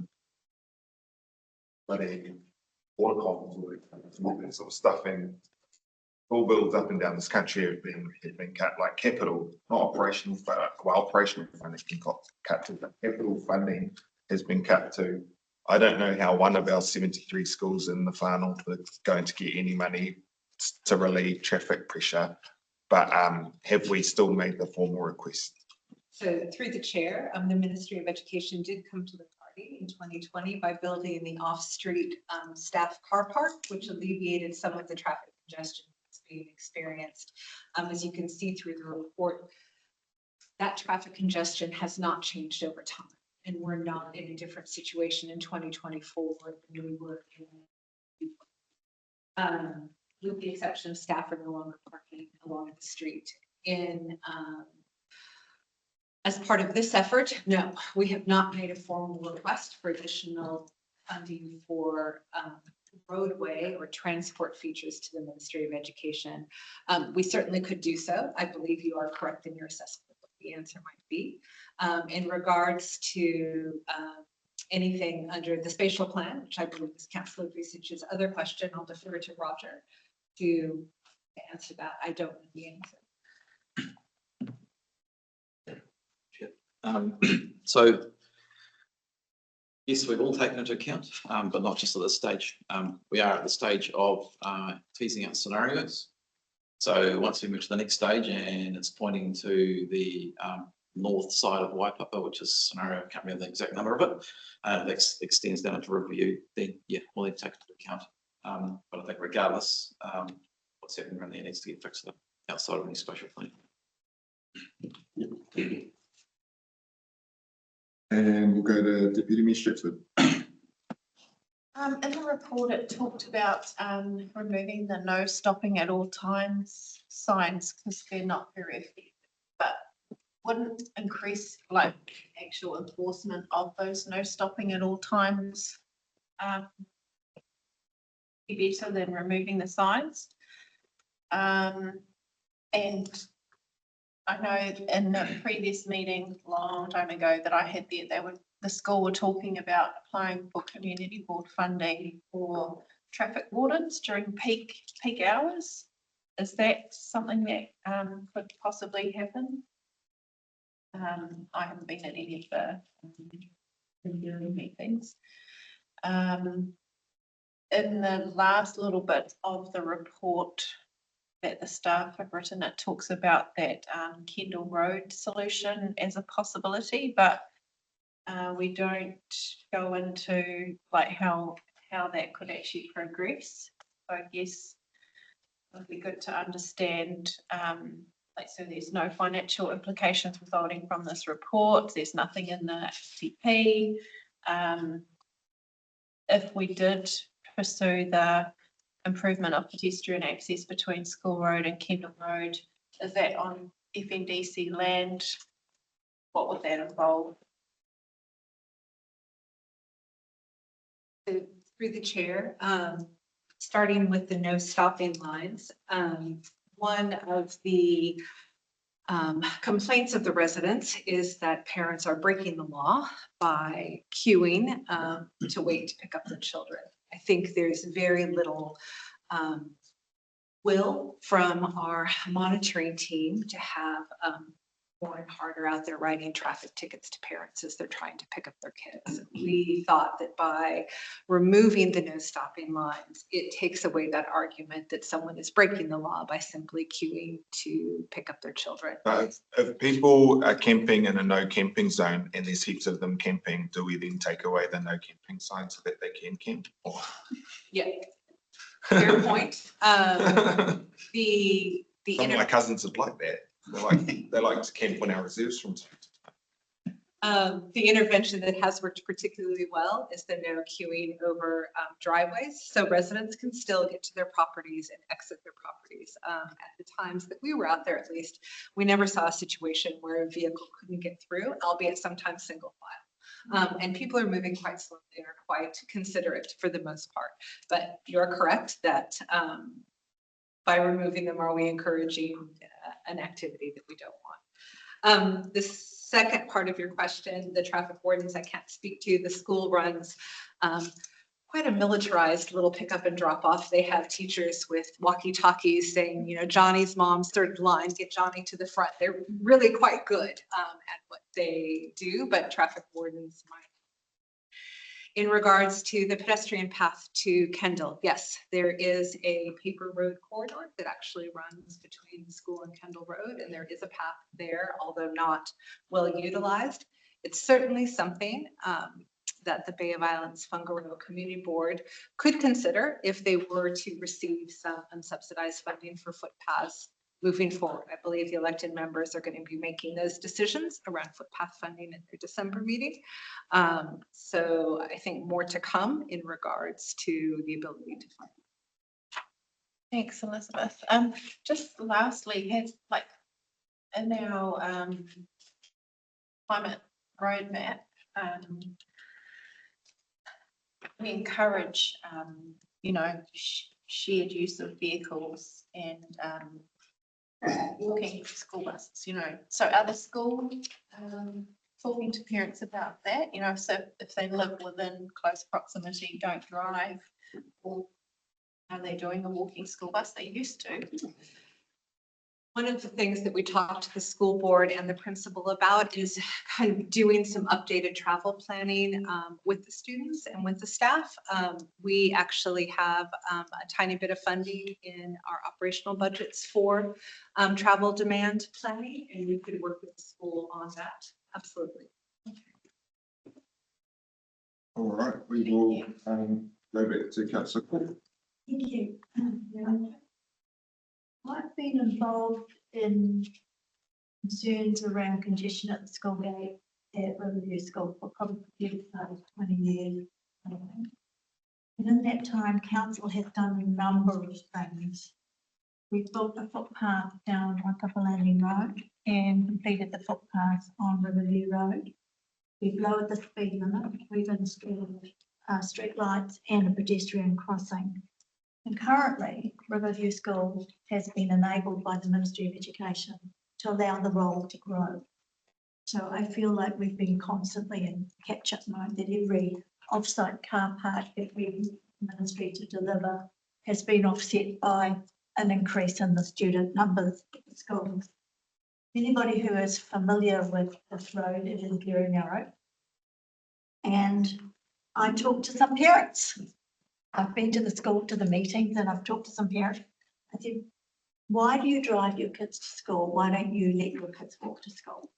water columns, all that sort of stuff, and all builds up and down this country have been cut, like capital, not operational, but operational funding has been cut to, but capital funding has been cut to. I don't know how one of our 73 schools in the far north is going to get any money to relieve traffic pressure but have we still made the formal request? So through the chair, the Ministry of Education did come to the party in 2020 by building the off-street staff car park, which alleviated some of the traffic congestion that's being experienced. As you can see through the report, that traffic congestion has not changed over time. And we're not in a different situation in 2024 than we were in, with the exception of staff are no longer parking along the street. As part of this effort, no, we have not made a formal request for additional funding for roadway or transport features to the Ministry of Education. We certainly could do so. I believe you are correct in your assessment of what the answer might be. In regards to anything under the spatial plan, which I believe is Councillor Vucic's other question, I'll defer to Roger to answer that. I don't know the answer. So yes, we've all taken into account, but not just at this stage. We are at the stage of teasing out scenarios. So once we move to the next stage and it's pointing to the north side of Waipapa, which is scenario, I can't remember the exact number of it, that extends down into review, then yeah, we'll need to take it into account. But I think regardless, what's happening around there needs to get fixed outside of any spatial plan. And we'll go to Deputy Mayor Stretford. In the report, it talked about removing the no stopping at all times signs because they're not very effective. But wouldn't increase like actual enforcement of those no stopping at all times be better than removing the signs? And I know in the previous meeting a long time ago that I had there, the school were talking about applying for community board funding for traffic wardens during peak hours. Is that something that could possibly happen? I haven't been at any of the meetings. In the last little bit of the report that the staff have written, it talks about that Kendall Road solution as a possibility, but we don't go into like how that could actually progress. So I guess it would be good to understand, like, so there's no financial implications resulting from this report. There's nothing in the FTP. If we did pursue the improvement of pedestrian access between School Road and Kendall Road, is that on FNDC land? What would that involve? So through the chair, starting with the no stopping lines, one of the complaints of the residents is that parents are breaking the law by queuing to wait to pick up their children. I think there's very little will from our monitoring team to have Warren Harder out there writing traffic tickets to parents as they're trying to pick up their kids. We thought that by removing the no stopping lines, it takes away that argument that someone is breaking the law by simply queuing to pick up their children. If people are camping in a no camping zone and there's heaps of them camping, do we then take away the no camping sign so that they can camp? Or? Yeah, fair point. Some of my cousins would like that. They like to camp on our reserves from time to time. The intervention that has worked particularly well is the no queuing over driveways. So residents can still get to their properties and exit their properties. At the times that we were out there, at least, we never saw a situation where a vehicle couldn't get through, albeit sometimes single file. And people are moving quite slowly and are quite considerate for the most part. But you're correct that by removing them, are we encouraging an activity that we don't want? The second part of your question, the traffic wardens, I can't speak to. The school runs quite a militarized little pickup and drop off. They have teachers with walkie-talkies saying, you know, Johnny's mom's third line, get Johnny to the front. They're really quite good at what they do, but traffic wardens might. In regards to the pedestrian path to Kendall, yes, there is a paper road corridor that actually runs between the school and Kendall Road, and there is a path there, although not well utilized. It's certainly something that the Bay of Islands Whangarei Community Board could consider if they were to receive some unsubsidized funding for footpaths moving forward. I believe the elected members are going to be making those decisions around footpath funding at their December meeting. So I think more to come in regards to the ability to fund. Thanks, Elizabeth. Just lastly, has like in our climate roadmap, we encourage, shared use of vehicles and walking school buses, So are the schools talking to parents about that? So if they live within close proximity, don't drive, or are they doing a walking school bus? They used to. One of the things that we talked to the school board and the principal about is kind of doing some updated travel planning with the students and with the staff. We actually have a tiny bit of funding in our operational budgets for travel demand planning, and we could work with the school on that. Absolutely. All right, we will go back to Councillor Koukou. Thank you. I've been involved in concerns around congestion at the school gate at Riverview School for probably 20 years. And in that time, council has done a number of things. We've built a footpath down Waikapa Landing Road and completed the footpath on Riverview Road. We've lowered the speed limit. We've installed street lights and a pedestrian crossing. And currently, Riverview School has been enabled by the Ministry of Education to allow the role to grow. So I feel like we've been constantly in catch-up mode, that every off-site car park that we ministry to deliver has been offset by an increase in the student numbers at the schools. Anybody who is familiar with this road, it is very narrow. And I talked to some parents. I've been to the school, to the meetings, and I've talked to some parents. I said, why do you drive your kids to school? Why don't you let your kids walk to school?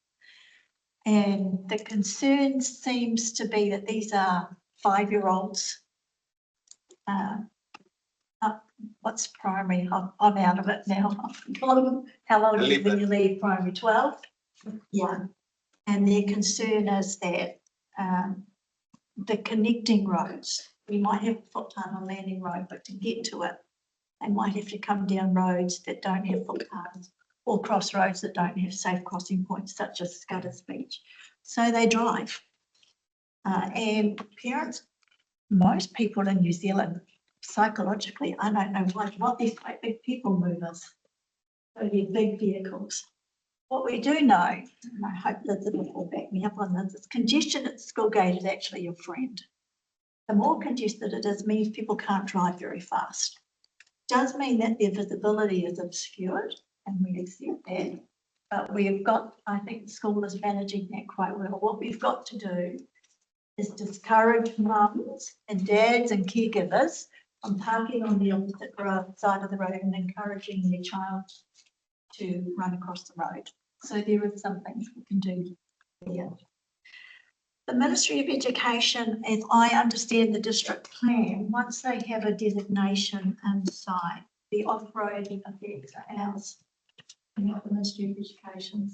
And the concern seems to be that these are 5-year-olds. What's primary? I'm out of it now. How old are you when you leave primary? 12? Yeah. And their concern is that the connecting roads, we might have a footpath on Landing Road, but to get to it, they might have to come down roads that don't have footpaths or cross roads that don't have safe crossing points, such as Scudder's Beach. So they drive. And parents, most people in New Zealand, psychologically, I don't know what these quite big people movers, so they're big vehicles. What we do know, and I hope that the will back me up on this, is congestion at the school gate is actually your friend. The more congested it is, means people can't drive very fast. Does mean that their visibility is obscured, and we accept that. But we've got, I think the school is managing that quite well. What we've got to do is discourage mums and dads and caregivers from parking on the opposite side of the road and encouraging their child to run across the road. So there is some things we can do there. The Ministry of Education, as I understand the district plan, once they have a designation inside, the off-road effects are ours, not the Ministry of Education.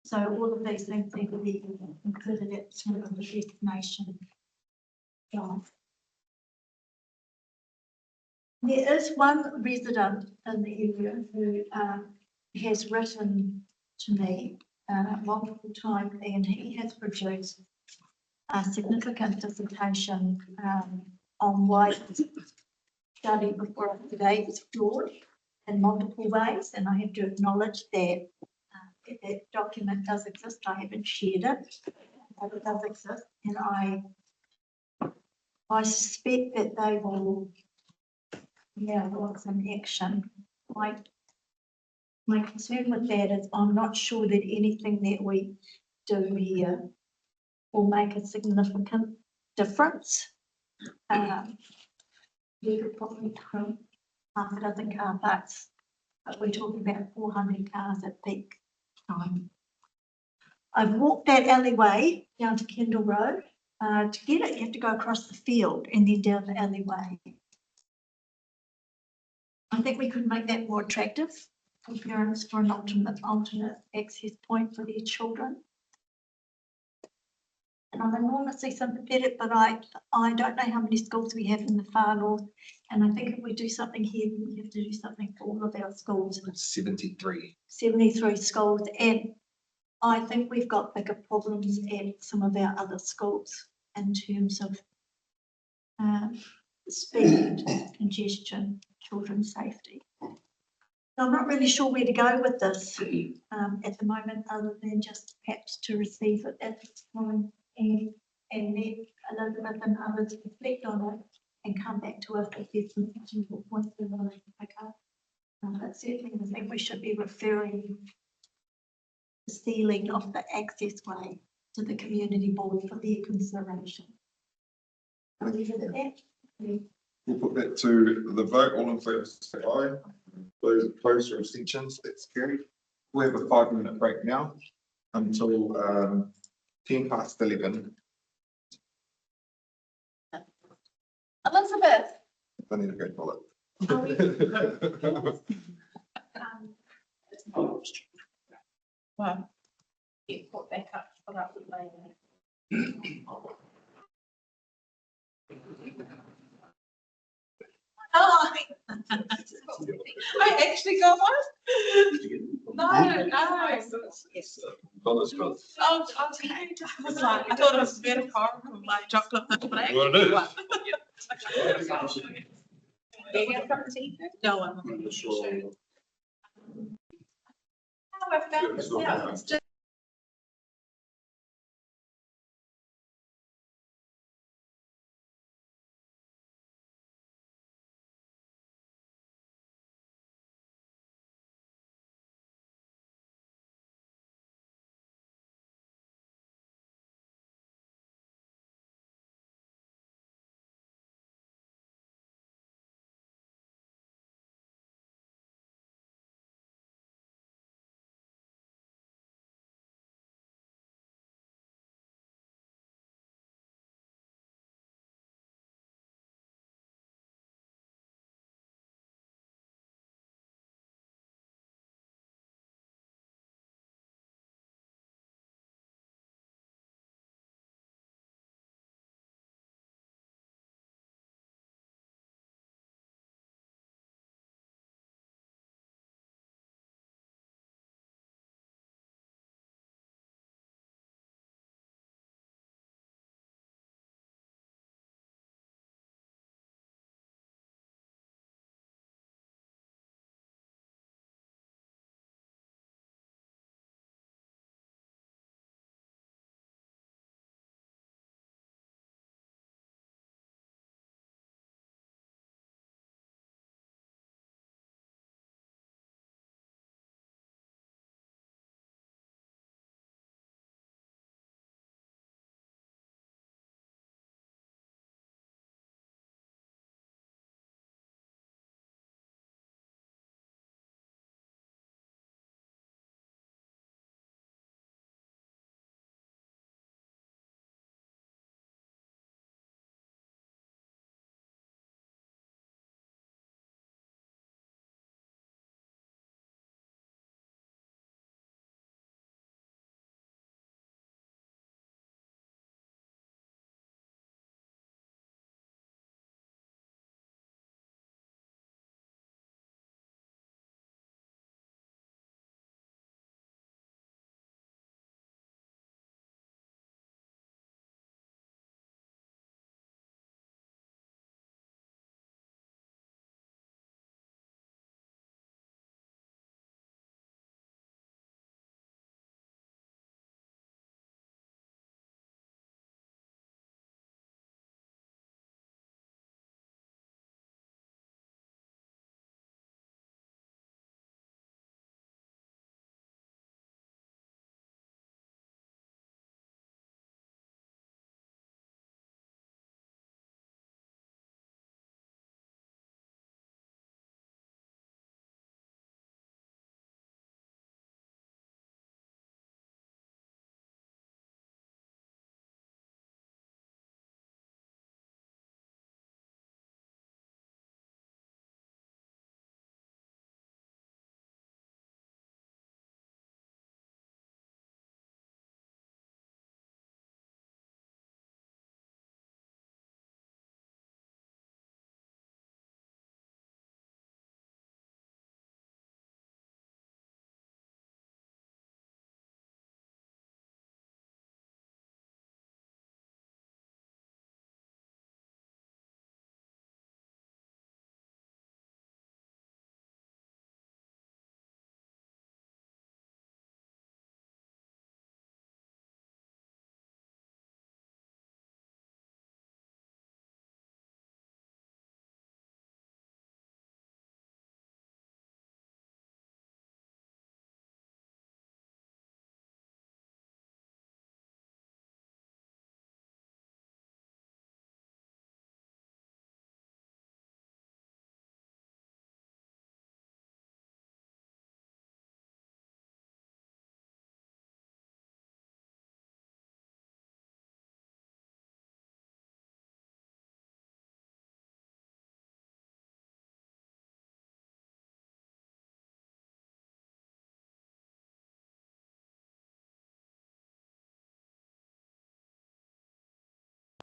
So all of these things need to be included at the designation. There is one resident in the area who has written to me multiple times, and he has produced a significant dissertation on why the study before us today is flawed in multiple ways, and I have to acknowledge that that document does exist. I haven't shared it, but it does exist, and I suspect that they will want some action. My concern with that is I'm not sure that anything that we do here will make a significant difference. We could probably put half a dozen car parks, but we're talking about 400 cars at peak time. I've walked that alleyway down to Kendall Road. To get it, you have to go across the field and then down the alleyway. I think we could make that more attractive for parents, for an alternate access point for their children. And I'm enormously sympathetic, but I don't know how many schools we have in the far north. And I think if we do something here, we have to do something for all of our schools. 73. 73 schools, and I think we've got bigger problems at some of our other schools in terms of speed, congestion, children's safety. So I'm not really sure where to go with this at the moment, other than just perhaps to receive it at this time and let Elizabeth and others reflect on it and come back to us if there's some additional points we want to pick up. But certainly I think we should be referring the sealing of the access way to the community board for their consideration. I'll leave it at that. We'll put that to the vote. All in favour, say aye. Those opposed or abstentions, that's carried. We have a 5-minute break now until 11:10. Elizabeth. I need to go toilet. Wow. Get put back up, put up with later. Oh, I actually got one? No, no. Donna's got. Oh, okay. I was like, I thought it was better horrible, like chocolate, but I Well, actually it got is. one. Do you have something to eat? No, I'm not sure. Oh, I found this out. It's just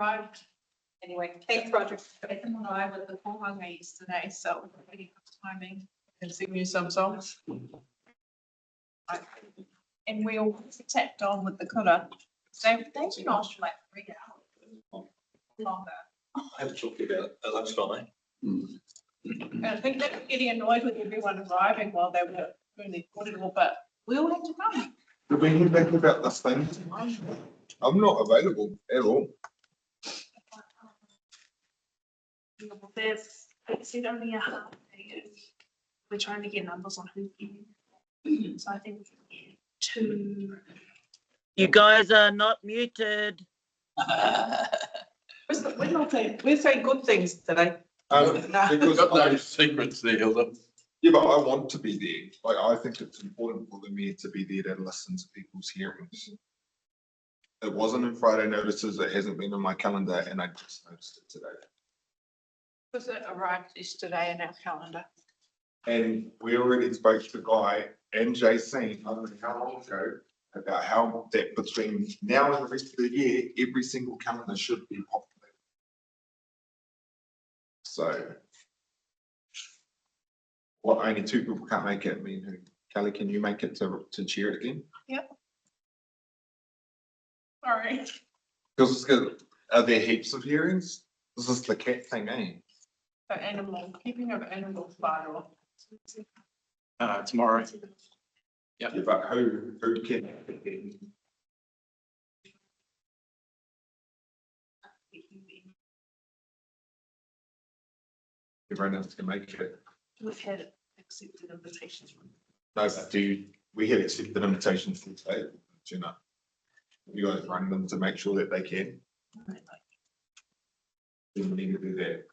Arrived. Anyway, thanks, Roger. Ethan and I with the kohanga yesterday, so we're pretty good timing. And sing you some songs. And we all tapped on with the kura. They've been on for like 3 hours. Longer. I haven't talked about it at lunchtime, And I think they were getting annoyed with everyone arriving while they were doing their corridor, but we all had to come. Did we hear back about this thing? I'm not available at all. There's, it said only a half day. We're trying to get numbers on who's in. So I think we can get 2. You guys are not muted. We're saying good things today. Because Got no secrets there, Hilda. yeah, but I want to be there. Like, I think it's important for the mayor to be there to listen to people's hearings. It wasn't in Friday notices, it hasn't been on my calendar, and I just noticed it today. Because it arrived yesterday in our calendar. And we already spoke to the guy and JC, I don't know how long ago, about how that between now and the rest of the year, every single calendar should be populated. So. Well, only 2 people can't make it, me and who? Kelly, can you make it to chair it again? Sorry. Because it's good. Are there heaps of hearings? This is the cat thing, eh? So animal, keeping of animals bylaw. Tomorrow. Yeah, but who can? Everyone else can make it. We've had accepted invitations from. No, but we had accepted invitations from today, do you know? You guys run them to make sure that they can. Then we need to do that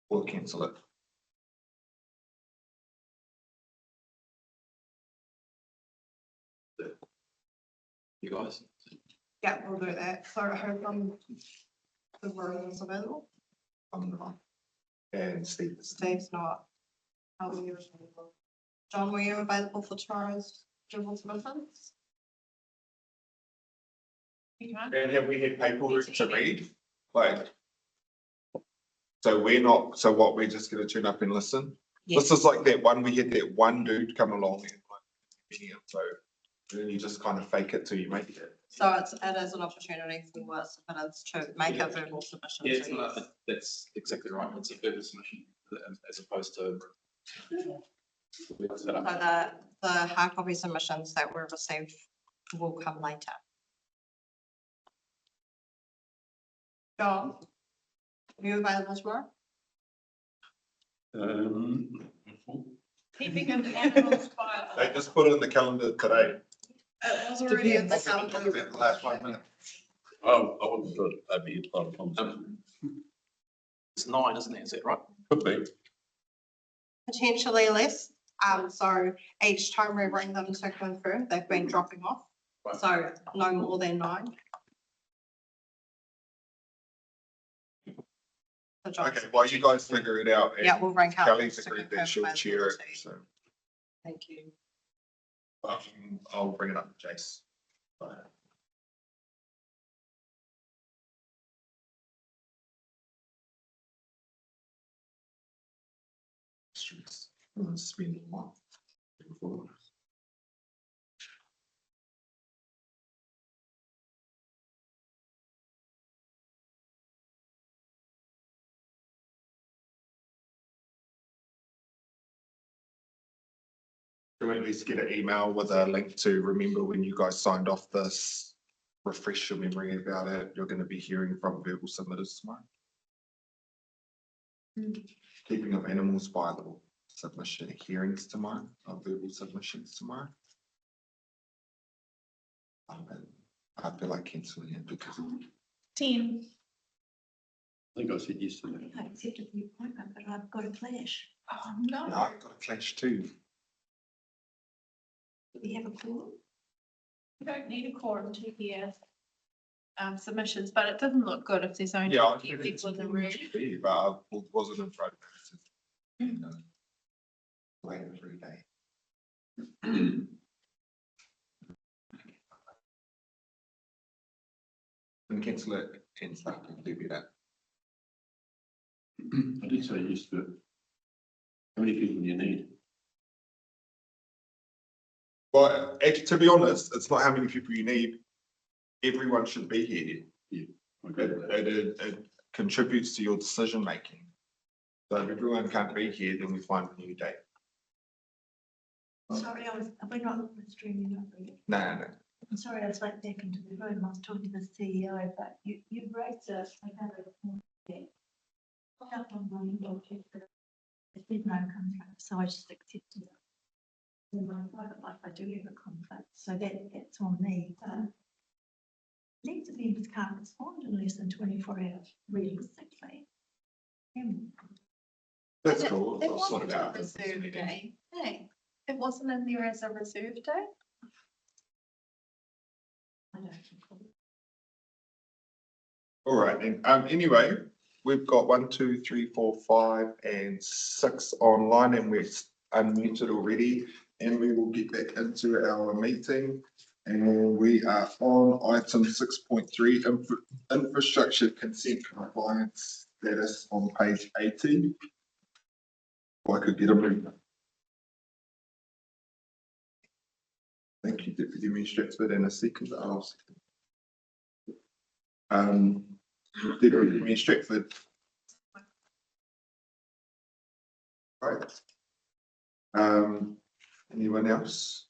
or cancel it. You guys. Yeah, we'll do that. So I hope the room is available. I'm not. And Steve. Steve's not. How are you available? John, were you available for tomorrow's general submissions? You can't? And have we had paperwork to read? Like. So we're not, so what, we're just gonna turn up and listen? This is like that one, we had that one dude come along and like, so then you just kind of fake it till you make it. So it is an opportunity for submitters to make a verbal submission. Yeah, it's not, that's exactly right. It's a verbal submission as opposed to. So the hard copy submissions that were received will come later. John, are you available tomorrow? Keeping an animal's file. They just put it in the calendar today. It was already in the calendar. The last 5 minutes. Oh, I wasn't sure that'd be a part of the conversation. It's 9, isn't it? Is that right? Could be. Potentially less. So each time we ring them to confirm, they've been dropping off. Right. So no more than 9. So John- Okay, well, you guys figure it out. and Yeah, we'll ring Kelly. Kelly's agreed that she'll chair it, so Thank you. I'll bring it up to Jace. Streets. Spend a month. Can we at least get an email with a link to remember when you guys signed off this? Refresh your memory about it. You're going to be hearing from verbal submitters tomorrow. Keeping of animals bylaw submission hearings tomorrow, verbal submissions tomorrow. I feel like cancelling it because 10. I think I said yesterday. I accepted the appointment, but I've got a clash. Oh, no. I've got a clash too. Do we have a call? You don't need a quorum to hear submissions, but it doesn't look good if there's only Yeah, a few people in the room. But I wasn't in front of it. Wait every day. And cancel it and stuff can do better. I did say yes to it. How many people do you need? Well, to be honest, it's not how many people you need. Everyone should be here. Okay. It contributes to your decision making. So if everyone can't be here, then we find a new date. Sorry, we're not streaming over yet. No. I'm sorry, I was like back into the room. I was talking to the CEO, but you raised another point there. Up on my inbox, there's been no conflict, so I just accepted it. In my private life, I do have a conflict, so that's on me. Needs of members can't respond in less than 24 hours, realistically. That's And cool. It I'll sort wasn't it a out. reserve day. Hey, it wasn't in there as a reserve day. I don't recall. All right then. Anyway, we've got 1, 2, 3, 4, 5, and 6 online, and we're unmuted already. And we will get back into our meeting. And we are on item 6.3, infrastructure consent compliance status on page 18. If I could get a movement. Thank you, Deputy Mayor Stratford, and a second. Deputy Mayor Stratford. Right. Anyone else?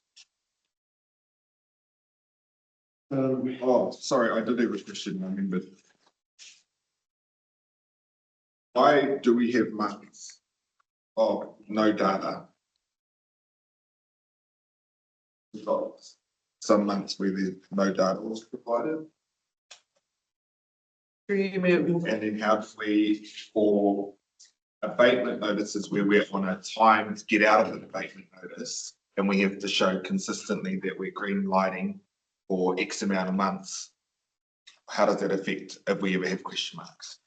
Oh, sorry, I did have a question, I remembered. Why do we have months of no data? We've got some months where there's no data was provided. And then how do we, for abatement notices where we're on a time to get out of an abatement notice, and we have to show consistently that we're green lighting for X amount of months, how does that affect if we ever have question marks?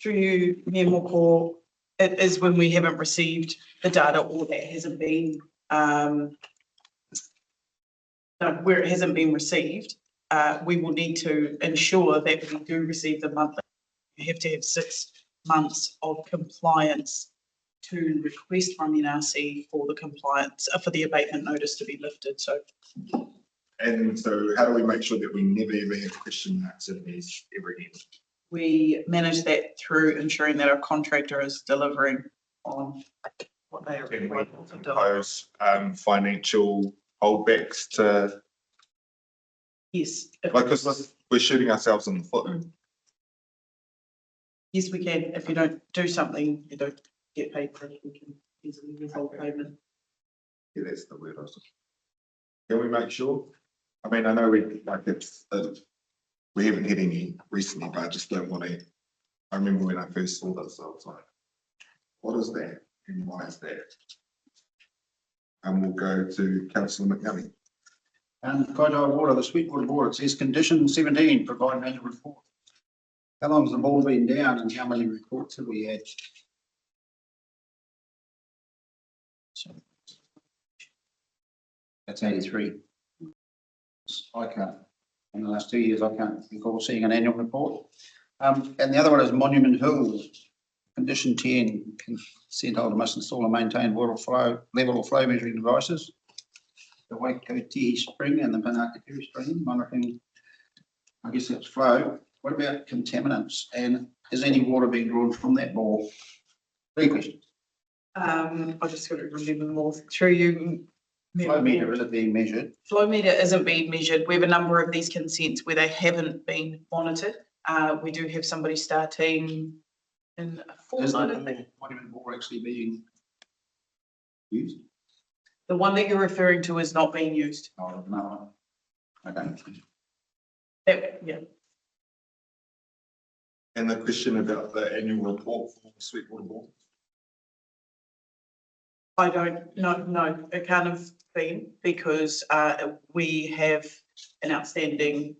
Through you, Mayor Mokor, it is when we haven't received the data or that hasn't been, where it hasn't been received, we will need to ensure that we do receive the monthly. You have to have 6 months of compliance to request from NRC for the compliance, for the abatement notice to be lifted, so. And so how do we make sure that we never ever have question marks in these ever again? We manage that through ensuring that our contractor is delivering on what they are Can we required to deliver. impose financial holdbacks to, Yes. because we're shooting ourselves in the foot. Yes, we can. If you don't do something, you don't get paid for it. We can easily withhold payment. Yeah, that's the word I was. Can we make sure? I mean, I know we like it's, we haven't had any recently, but I just don't want to. I remember when I first saw this, I was like, what is that and why is that? And we'll go to Councillor McNally. And Koukou Water, the Sweetwater Board, it says condition 17, provide annual report. How long has the board been down and how many reports have we had? That's 83. I can't, in the last 2 years, I can't recall seeing an annual report. And the other one is Monument Hill, condition 10, consent holder must install and maintain water flow, level of flow measuring devices. The Waikoti Spring and the Panakatiri Spring, monitoring, I guess that's flow. What about contaminants? And is any water being drawn from that bore? 3 questions. I just got to remember more through you. Flow meter, is it being measured? Flow meter isn't being measured. We have a number of these consents where they haven't been monitored. We do have somebody starting in a fortnight, I think. Monument bore actually being used? The one that you're referring to is not being used. Oh, no. Okay. Yeah. And the question about the annual report for Sweetwater Board. I don't know, no, it can't have been because we have an outstanding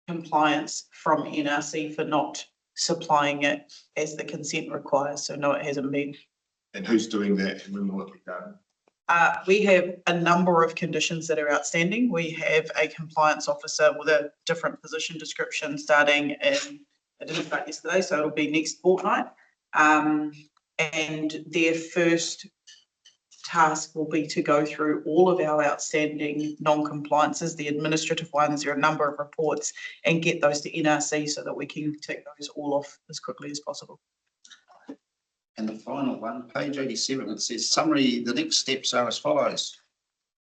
compliance from NRC for not supplying it as the consent requires. So no, it hasn't been. And who's doing that and when will it be done? We have a number of conditions that are outstanding. We have a compliance officer with a different position description starting in, I didn't start yesterday, so it'll be next fortnight. And their first task will be to go through all of our outstanding non-compliances, the administrative ones, there are a number of reports, and get those to NRC so that we can tick those all off as quickly as possible. And the final one, page 87, it says summary, the next steps are as follows,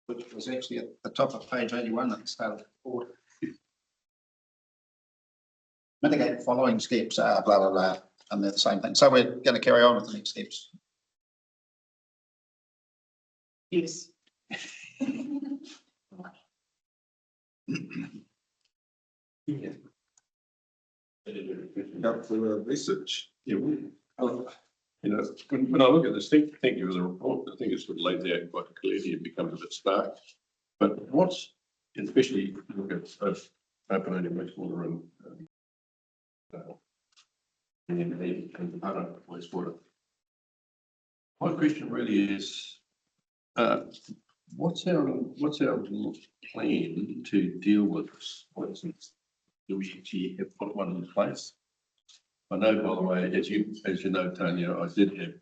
which was actually at the top of page 81 at the start of the report. Mitigate the following steps are blah, blah, blah, and they're the same thing. So we're going to carry on with the next steps. Yes. Up for research. Yeah, you know, when I look at this, thank you for the report. I think it's sort of laid out quite clearly. It becomes a bit stark. But what's, especially look at open only wastewater and other wastewater. My question really is, what's our plan to deal with this? For instance, do we actually have put one in place? I know, by the way, as you know, Tanya, I did have,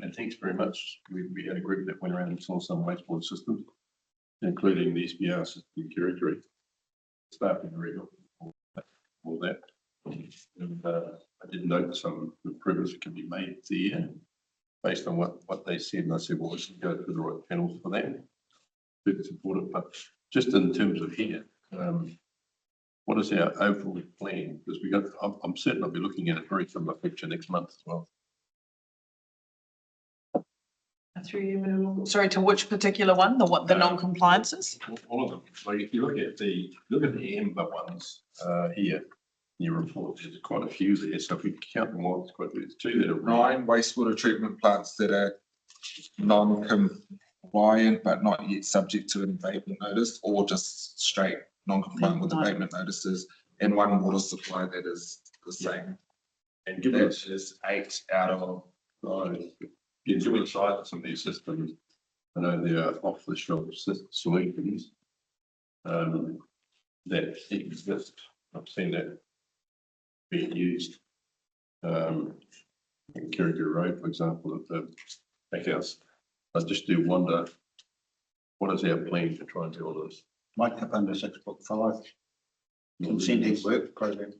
and thanks very much. We had a group that went around and saw some wastewater systems, including the SBR system in Kirikiri. Staffing very helpful all that. And I did note some improvements that can be made there based on what they said. And I said, well, we should go through the right channels for that. It's important, but just in terms of here, what is our overall plan? Because I'm certain I'll be looking at a very similar picture next month as well. Through you, sorry, to which particular one? The non-compliances? All of them. So if you look at the amber ones here in your report, there's quite a few there. So if we count them all, it's quite there's two that are 9 wastewater treatment plants that are non-compliant but not yet subject to an abatement notice, or just straight non-compliant with abatement notices, and 1 water supply that is the same. And given That is 8 out of 9. Given the size of some of these systems, I know they are off-the-shelf solutions that exist. I've seen that being used in Kirikiri Road, for example, at the back house. I just do wonder, what is our plan to try and do all this? Might have under 6.5 consenting work program.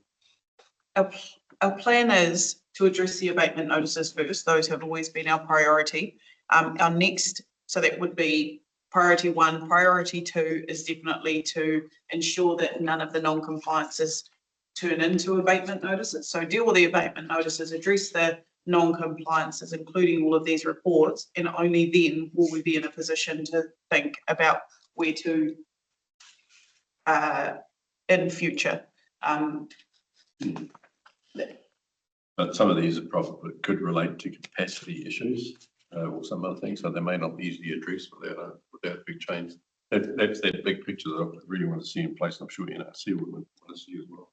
Our plan is to address the abatement notices first. Those have always been our priority. Our next, so that would be priority 1. Priority 2 is definitely to ensure that none of the non-compliances turn into abatement notices. So deal with the abatement notices, address the non-compliances, including all of these reports, and only then will we be in a position to think about where to in future. But some of these are probably could relate to capacity issues or some other things, so they may not be easily addressed without a big change. That's that big picture that I really want to see in place. I'm sure NRC would want to see as well.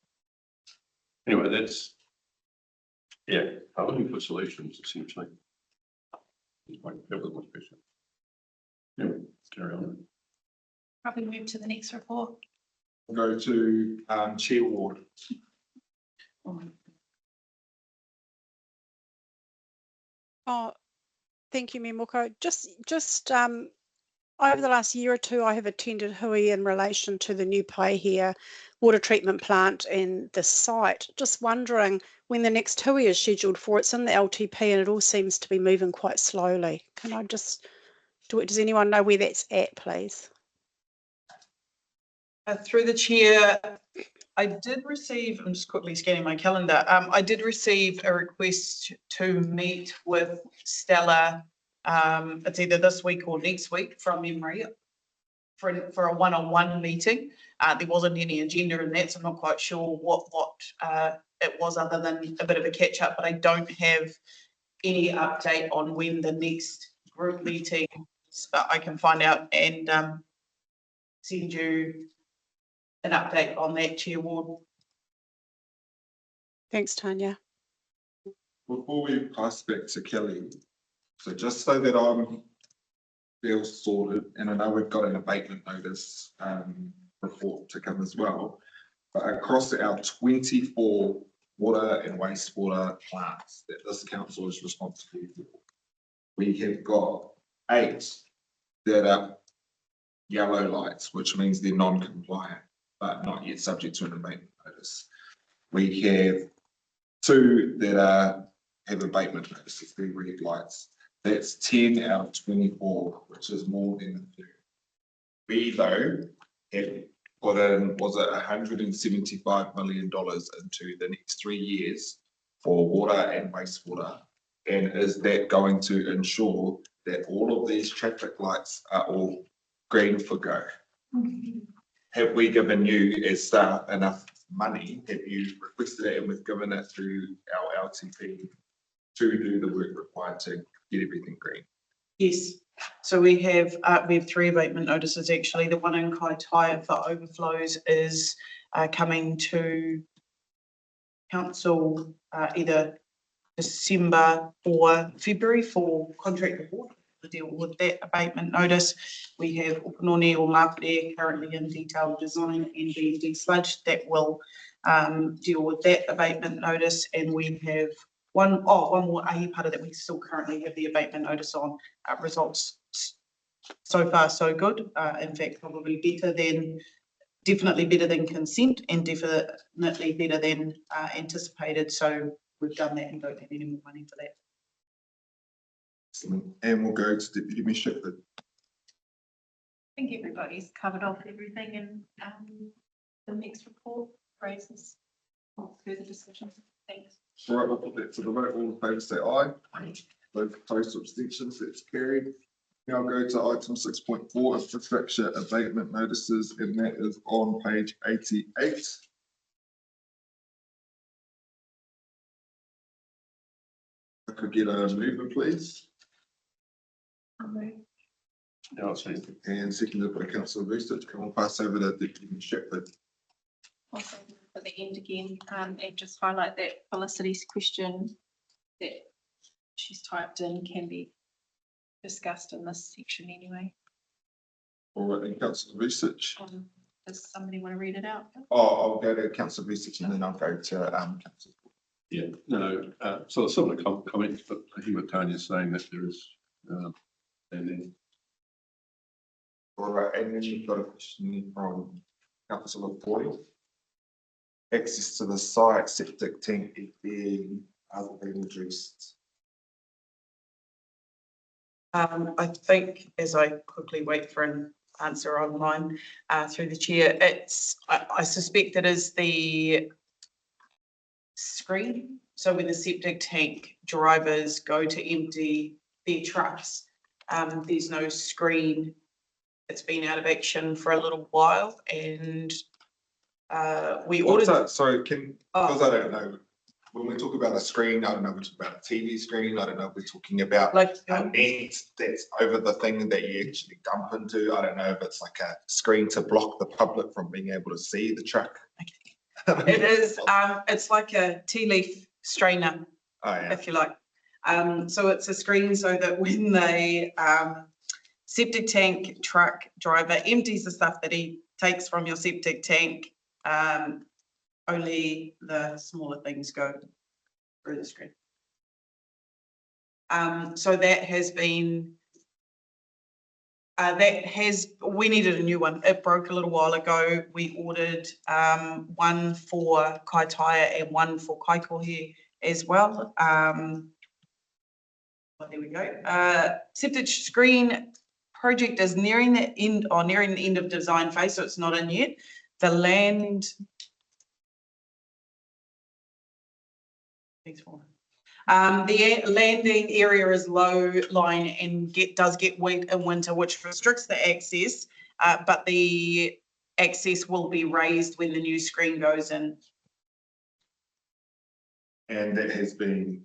Anyway, that's, yeah, I'm looking for solutions essentially. That was my question. Yeah, carry on. Probably move to the next report. We'll go to Chair Ward. Oh, thank you, Mayor Moko. Just over the last year or two, I have attended Hui in relation to the new Paihia water treatment plant and the site. Just wondering when the next Hui is scheduled for. It's in the LTP and it all seems to be moving quite slowly. Can I just do it? Does anyone know where that's at, please? Through the chair, I did receive, I'm just quickly scanning my calendar. I did receive a request to meet with Stella. It's either this week or next week from memory for a one-on-one meeting. There wasn't any agenda in that, so I'm not quite sure what it was other than a bit of a catch up, but I don't have any update on when the next group meeting, I can find out and send you an update on that, Chair Ward. Thanks, Tanya. Before we pass back to Kelly, so just so that I'm feels sorted, and I know we've got an abatement notice report to come as well. But across our 24 water and wastewater plants that this council is responsible for, we have got 8 that are yellow lights, which means they're non-compliant, but not yet subject to an abatement notice. We have 2 that have abatement notices, they're red lights. That's 10 out of 24, which is more than a third. We though have put in, was it $175 million into the next 3 years for water and wastewater? And is that going to ensure that all of these traffic lights are all green for go? Have we given you as staff enough money? Have you requested it and we've given it through our LTP to do the work required to get everything green? Yes, so we have 3 abatement notices actually. The one in Kaitaia for overflows is coming to council either December or February for contract report to deal with that abatement notice. We have Opanoni or Mapere currently in detailed design and B&D sludge that will deal with that abatement notice, and we have one more ahipara that we still currently have the abatement notice on. Results so far so good. In fact, probably definitely better than consent and definitely better than anticipated. So we've done that and don't have any more money for that. Excellent. And we'll go to Deputy Mayor Shepherd. I think everybody's covered off everything in the next report raises further discussion. Thanks. All right, we'll put that to the vote. All in favour say aye. Those opposed or abstentions, that's carried. Now go to item 6.4, infrastructure abatement notices, and that is on page 88. I could get a mover, please. Yeah, I'll see. And seconded by Councillor Vucic. And we'll pass over to Deputy Mayor Shepherd. Also for the end again, and just highlight that Felicity's question that she's typed in can be discussed in this section anyway. All right, and Councillor Vucic. Does somebody want to read it out? Oh, I'll go to Councillor Vucic and then I'll go to Councillor. Yeah, no, sort of similar comments, but I hear what Tonia's saying that there is, and then. All right, and then you've got a question from Councillor Boyle. Access to the site, septic tank is being addressed. I think as I quickly wait for an answer online through the chair, I suspect it is the screen. So when the septic tank drivers go to empty their trucks, there's no screen. It's been out of action for a little while, and we What's ordered. that? Sorry, because I don't know. When we talk about a screen, I don't know if we're talking about a TV screen. I don't know if we're talking about Like a net that's over the thing that you actually dump into. I don't know if it's like a screen to block the public from being able to see the truck. It is, it's like a tea leaf strainer, Oh, yeah. if you like. So it's a screen so that when the septic tank truck driver empties the stuff that he takes from your septic tank, only the smaller things go through the screen. So that has been, we needed a new one. It broke a little while ago. We ordered one for Kaitaia and one for Koukou as well. Well, there we go. Septic screen project is nearing the end of design phase, so it's not in yet. The land. The landing area is low lying and does get wet in winter, which restricts the access, but the access will be raised when the new screen goes in. And that has been,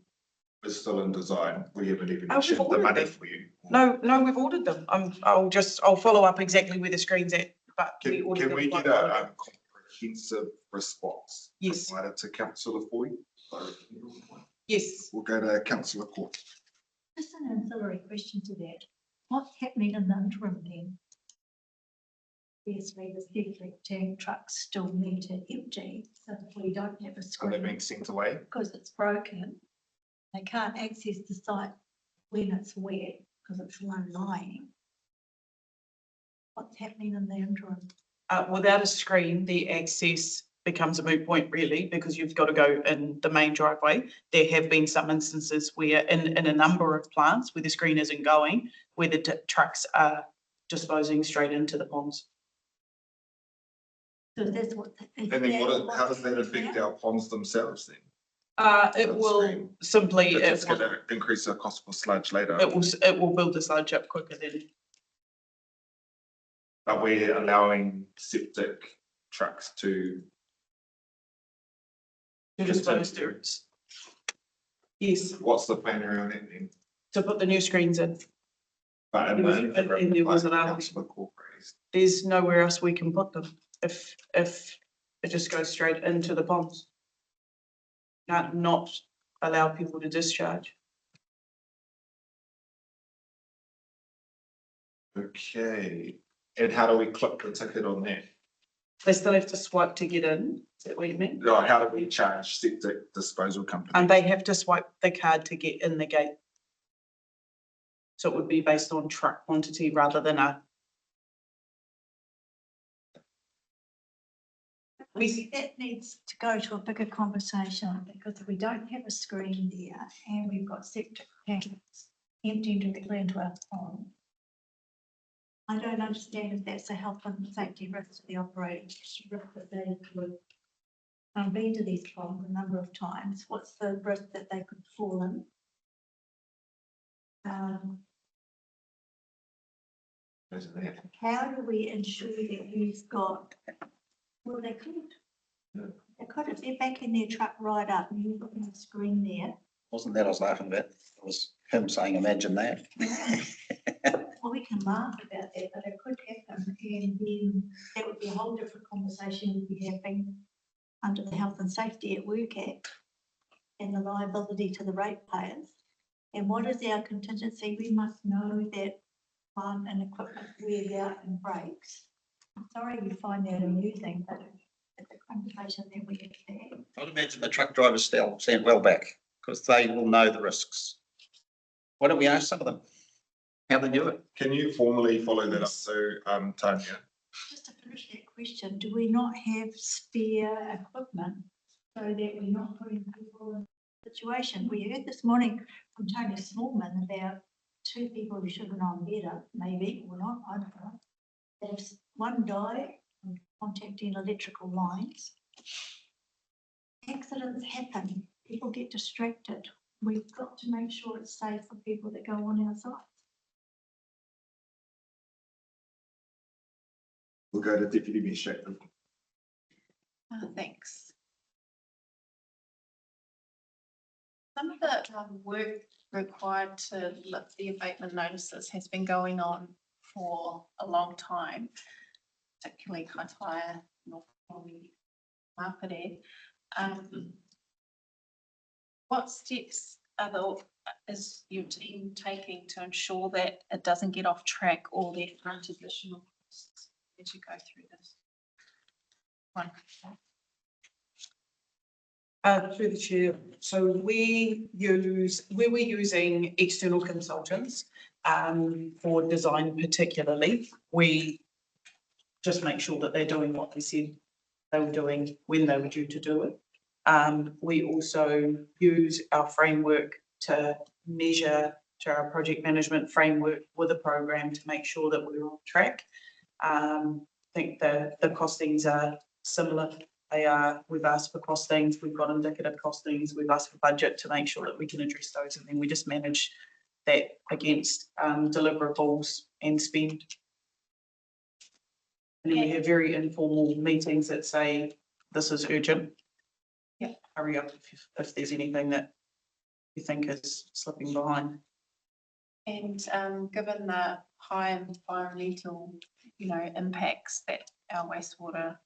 is still in design. We haven't even Oh, we've issued the ordered money them. for you. No, we've ordered them. I'll follow up exactly where the screen's at, but we ordered them. Can we quite get well a ago. comprehensive response? Yes. Provided to Councillor Foy? Yes. We'll go to Councillor Court. Just an ancillary question to that. What's happening in the interim then? Obviously, the septic tank trucks still need to empty, so if we don't have a Are they screen being sent away? because it's broken, they can't access the site when it's wet because it's low lying. What's happening in the interim? Without a screen, the access becomes a moot point really, because you've got to go in the main driveway. There have been some instances where in a number of plants where the screen isn't going, where the trucks are disposing straight into the ponds. So that's what. And then how does that affect our ponds themselves then? It The will screen. simply, It's going to increase the cost for sludge later. it will build the sludge up quicker than. But we're allowing septic trucks to. dispose to. Yes, What's the plan around it then? to put the new screens in. But in It was- the interim, and there was like, another- councillor Corkery's, There's nowhere else we can put them if it just goes straight into the ponds. Can't not allow people to discharge. Okay, and how do we clip the ticket on that? They still have to swipe to get in. Is that what you mean? Like, how do we charge septic disposal company? And they have to swipe the card to get in the gate. So it would be based on truck quantity rather than a. That needs to go to a bigger conversation because if we don't have a screen there and we've got septic tanks emptying directly into our pond. I don't understand if that's a health and safety risk to the operating risk that they could. I've been to these ponds a number of times. What's the risk that they could fall in? Isn't it? How do we ensure that you've got, well, they could. They could, if they're backing their truck right up and you've got a screen there. Wasn't that I was laughing about? It was him saying, imagine that. Well, we can laugh about that, but it could happen, and then that would be a whole different conversation we'd be having under the Health and Safety at Work Act and the liability to the ratepayers. And what is our contingency? We must know that plant and equipment wears out and breaks. I'm sorry you find that amusing, but it's a conversation that we have to have. I'd imagine the truck drivers still stand well back because they will know the risks. Why don't we ask some of them how they do it? Can you formally follow that up, so, Tanya? Just to finish that question, do we not have spare equipment so that we're not putting people in a situation? We heard this morning from Tony Smallman about two people who should have known better, maybe, or not, I don't know. There's one died from contacting electrical lines. Accidents happen, people get distracted. We've got to make sure it's safe for people that go on our sites. We'll go to Deputy Administrator. Thanks. Some of the work required to lift the abatement notices has been going on for a long time, particularly Kaitaia, North Market. What steps is your team taking to ensure that it doesn't get off track or there aren't additional costs as you go through this? Through the chair, so where we're using external consultants for design particularly, we just make sure that they're doing what they said they were doing when they were due to do it. We also use our framework to measure to our project management framework with a program to make sure that we're on track. I think the costings are similar. They are, we've asked for costings, we've got indicative costings, we've asked for budget to make sure that we can address those, and then we just manage that against deliverables and spend. And then we have very informal meetings that say, this is urgent. Yeah. Hurry up if there's anything that you think is slipping behind. And given the high environmental, impacts that our wastewater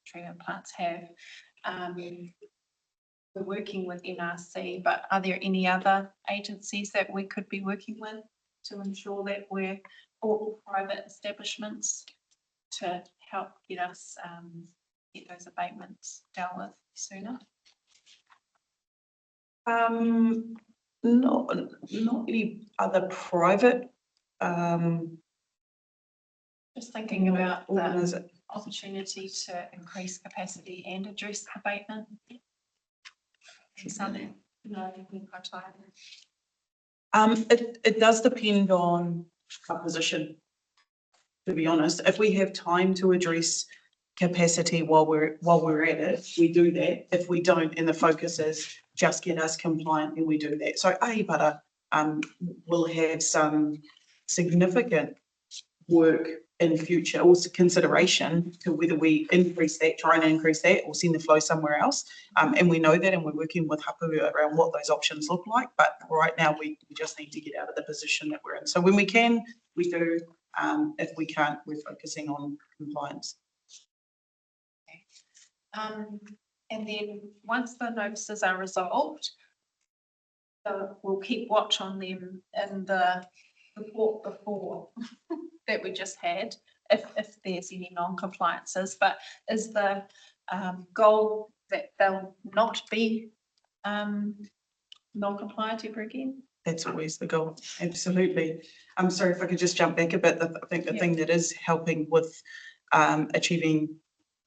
treatment plants have, we're working with NRC, but are there any other agencies that we could be working with to ensure that we're all private establishments to help get us, get those abatements dealt with sooner? Not any other private, Just thinking about the organisa- opportunity to increase capacity and address abatement. Something, it does depend on our position. To be honest, if we have time to address capacity while we're at it, we do that. If we don't, and the focus is just get us compliant, then we do that. So Ahipara will have some significant work in future, also consideration to whether we increase that, try and increase that, or send the flow somewhere else. And we know that, and we're working with Hapu around what those options look like. But right now, we just need to get out of the position that we're in. So when we can, we do. If we can't, we're focusing on compliance. And then once the notices are resolved, we'll keep watch on them in the report before that we just had, if there's any non-compliances. But is the goal that they'll not be non-compliant ever again? That's always the goal, absolutely. I'm sorry if I could just jump back a bit. I think the thing that is helping with achieving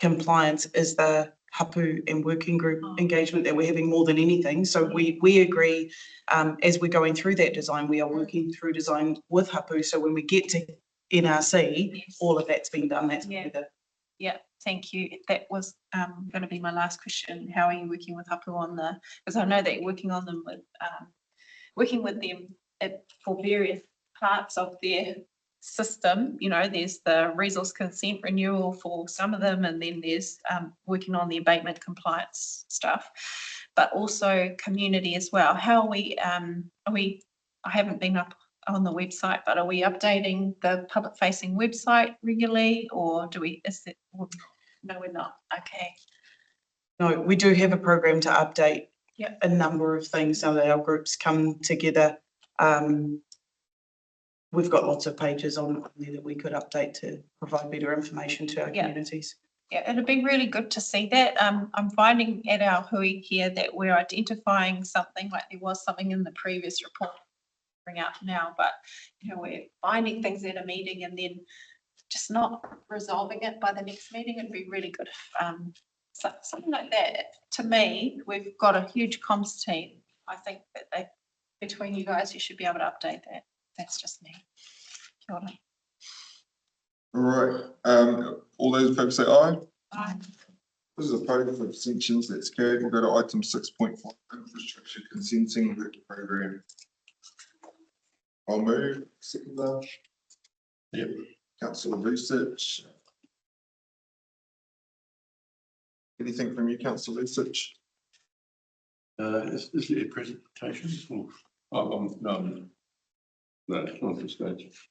compliance is the Hapu and working group engagement that we're having more than anything. So we agree, as we're going through that design, we are working through design with Hapu. So when we get to NRC, all of that's been done. That's Yeah, thank you. That was going to be my last question. How are you working with Hapu on because I know that you're working on them with, working with them for various parts of their system. You know, there's the resource consent renewal for some of them, and then there's working on the abatement compliance stuff, but also community as well. How are we, I haven't been up on the website, but are we updating the public facing website regularly, or no, we're not. Okay. No, we do have a program to update Yep. a number of things so that our groups come together. We've got lots of pages on there that we could update to provide better information to our communities. Yeah, it'd be really good to see that. I'm finding at our hui here that we're identifying something, like there was something in the previous report bring out now, but you know, we're finding things at a meeting and then just not resolving it by the next meeting. It'd be really good if something like that. To me, we've got a huge comms team. I think that between you guys, you should be able to update that. That's just me. Kia ora. All right, all those in favour say aye. Aye. This is a program for abstentions that's carried. We'll go to item 6.5, infrastructure consenting work program. I'll move. Seconder. Yep. Councillor Research. Anything from you, Councillor Research? Is it a presentation? No, it's not this stage.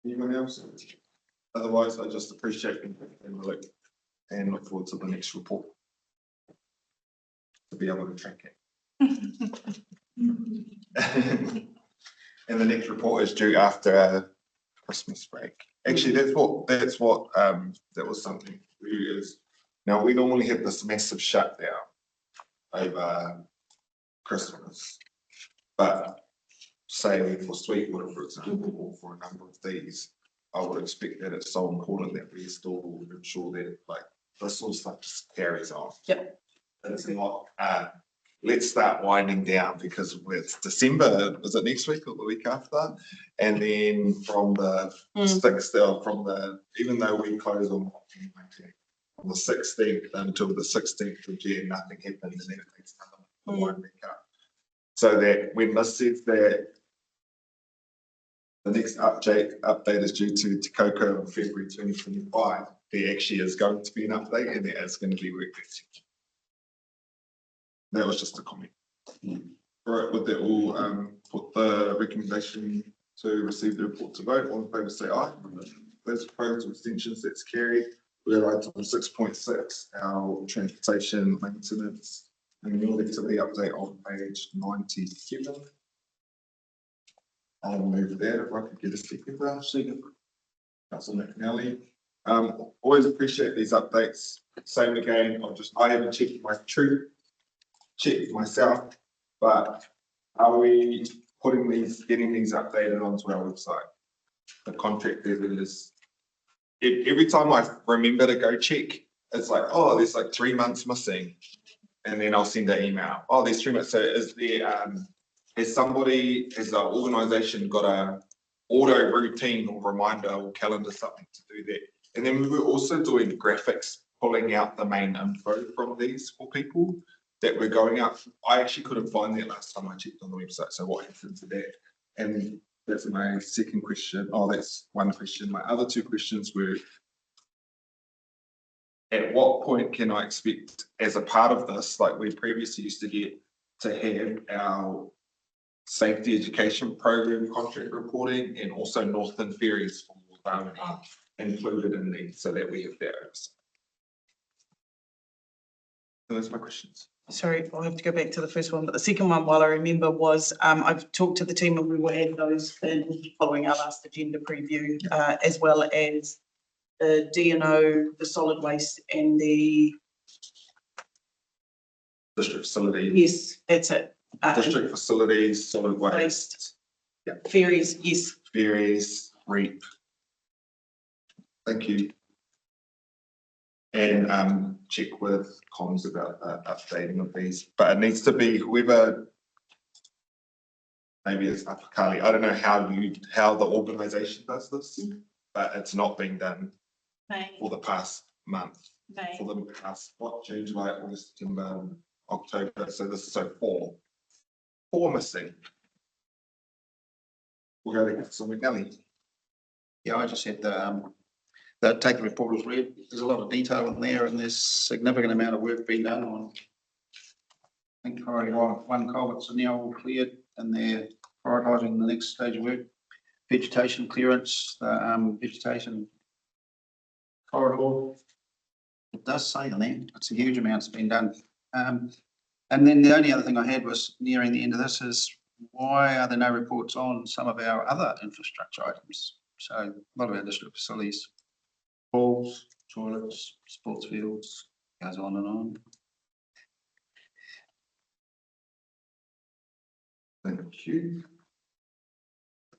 Anyone else? Otherwise, I just appreciate and look forward to the next report to be able to track it. And the next report is due after Christmas break. Actually, that was something we is. Now we normally have this massive shutdown over Christmas, but say for Sweetwater, for example, or for a number of these, I would expect that it's so important that we still ensure that like this sort of stuff just carries on. Yep. It's not, let's start winding down because it's December, is it next week or the week after? And then from the 6th, even though we close on the 16th until the 16th of June, nothing happens, and then it takes another one back up. So that when this says that the next update is due to Koukou in February 2025, there actually is going to be an update and there is going to be work that's that was just a comment. All right, with that, we'll put the recommendation to receive the report to vote. All in favour say aye. Those opposed or abstentions, that's carried. We're at item 6.6, our transportation maintenance and renewal activity update on page 97. I'll move that if I could get a second. Second. Councillor McNally. Always appreciate these updates. Same again, I haven't checked myself, but are we getting these updated onto our website? The contract is, every time I remember to go check, it's like, oh, there's like 3 months missing. And then I'll send an email. Oh, there's 3 months. So is there, has an organisation got a auto routine or reminder or calendar, something to do that? And then we were also doing graphics, pulling out the main info from these for people that were going up. I actually couldn't find that last time I checked on the website. So what happened to that? And that's my second question. Oh, that's one question. My other two questions were, at what point can I expect, as a part of this, like we previously used to get, to have our safety education program contract reporting and also Northern Ferries for Darwin included in these, so that we have that. So those are my questions. Sorry, I'll have to go back to the first one, but the second one, while I remember, was I've talked to the team and we will add those in following our last agenda preview, as well as the D&O, the solid waste and the. District facilities. Yes, that's it. District facilities, solid waste. Yeah. Ferries, yes. Ferries, REAP. Thank you. And check with comms about updating of these, but it needs to be whoever, maybe it's Apakali. I don't know how the organisation does this, but it's not being done for the past month. For the past, June, July, August, September, October. So this is four missing. We'll go to Councillor McNally. Yeah, I just had take the report as read. There's a lot of detail in there and there's significant amount of work being done on. I think one culvert's now all cleared and they're prioritising the next stage of work. Vegetation clearance, vegetation corridor. It does say in there, it's a huge amount that's been done. And then the only other thing I had was nearing the end of this is, why are there no reports on some of our other infrastructure items? So a lot of our district facilities, halls, toilets, sports fields, goes on and on. Thank you.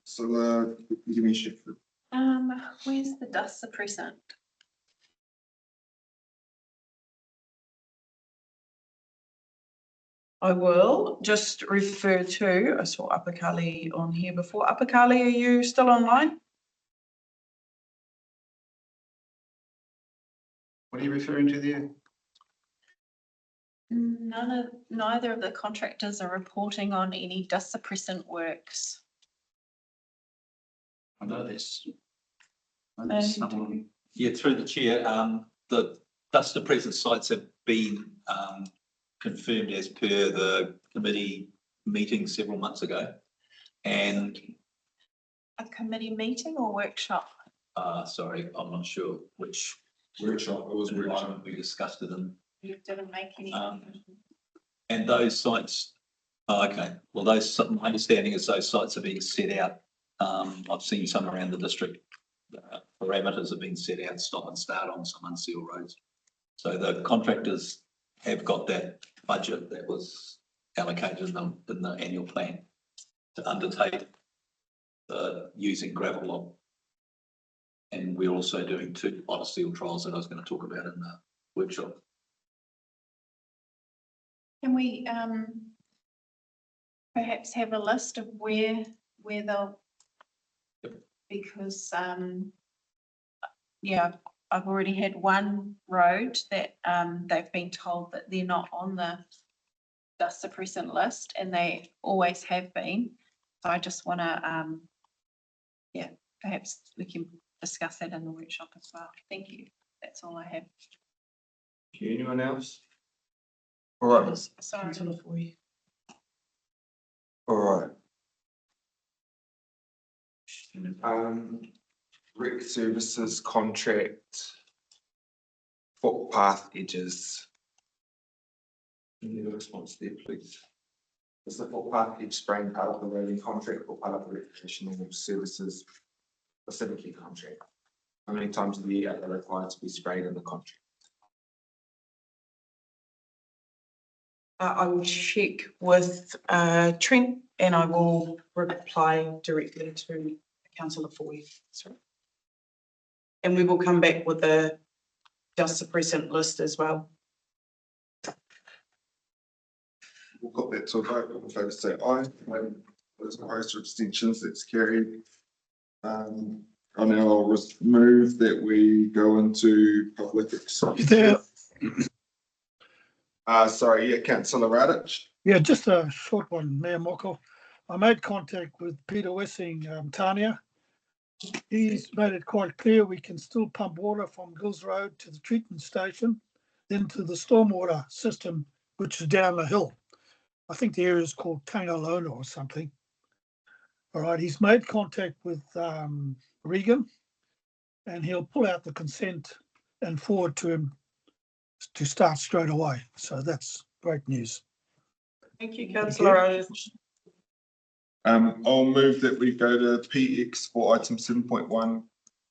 So give me a shift. Where's the dust suppressant? I will just refer to, I saw Apakali on here before. Apakali, are you still online? What are you referring to there? Neither of the contractors are reporting on any dust suppressant works. I know this. Yeah, through the chair, the dust suppressant sites have been confirmed as per the committee meeting several months ago. And A committee meeting or workshop? sorry, I'm not sure which Workshop, it was workshop. environment we discussed it in. You didn't make any. And those sites, okay, well, my understanding is those sites are being set out. I've seen some around the district. Parameters have been set out, stop and start on some unsealed roads. So the contractors have got that budget that was allocated in the annual plan to undertake using gravel log. And we're also doing 2 seal trials that I was going to talk about in the workshop. Can we perhaps have a list of where they'll, because yeah, I've already had one road that they've been told that they're not on the dust suppressant list and they always have been. So I just want to, yeah, perhaps we can discuss that in the workshop as well. Thank you. That's all I have. Anyone else? All right. Sorry. All right. Rec services contract, footpath edges. Any response there, please? Is the footpath each spraying part of the roading contract or part of the recreational services specifically contract? How many times a year are they required to be sprayed in the contract? I will check with Trent and I will reply directly to councillor for you. Sorry. And we will come back with a just suppressant list as well. We'll put that to a vote. All in favour say aye. Those opposed or abstentions, that's carried. I now move that we go into public. There. Sorry, yeah, councillor Radich. Yeah, just a short one, Mayor Moko. I made contact with Peter Wessing, Tania. He's made it quite clear we can still pump water from Gills Road to the treatment station, then to the stormwater system, which is down the hill. I think the area is called Tangalona or something. All right, he's made contact with Regan, and he'll pull out the consent and forward to him to start straight away. So that's great news. Thank you, councillor Otis. I'll move that we go to PX for item 7.1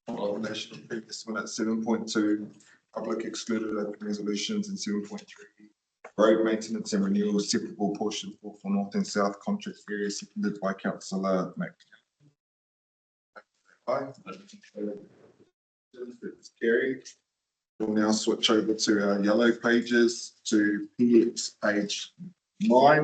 of national previous minute 7.2 public excluded open resolutions and 7.3 road maintenance and renewal separable portion for north and south contract area, seconded by councillor Mac. Aye. It's carried. We'll now switch over to our yellow pages to PX page 9.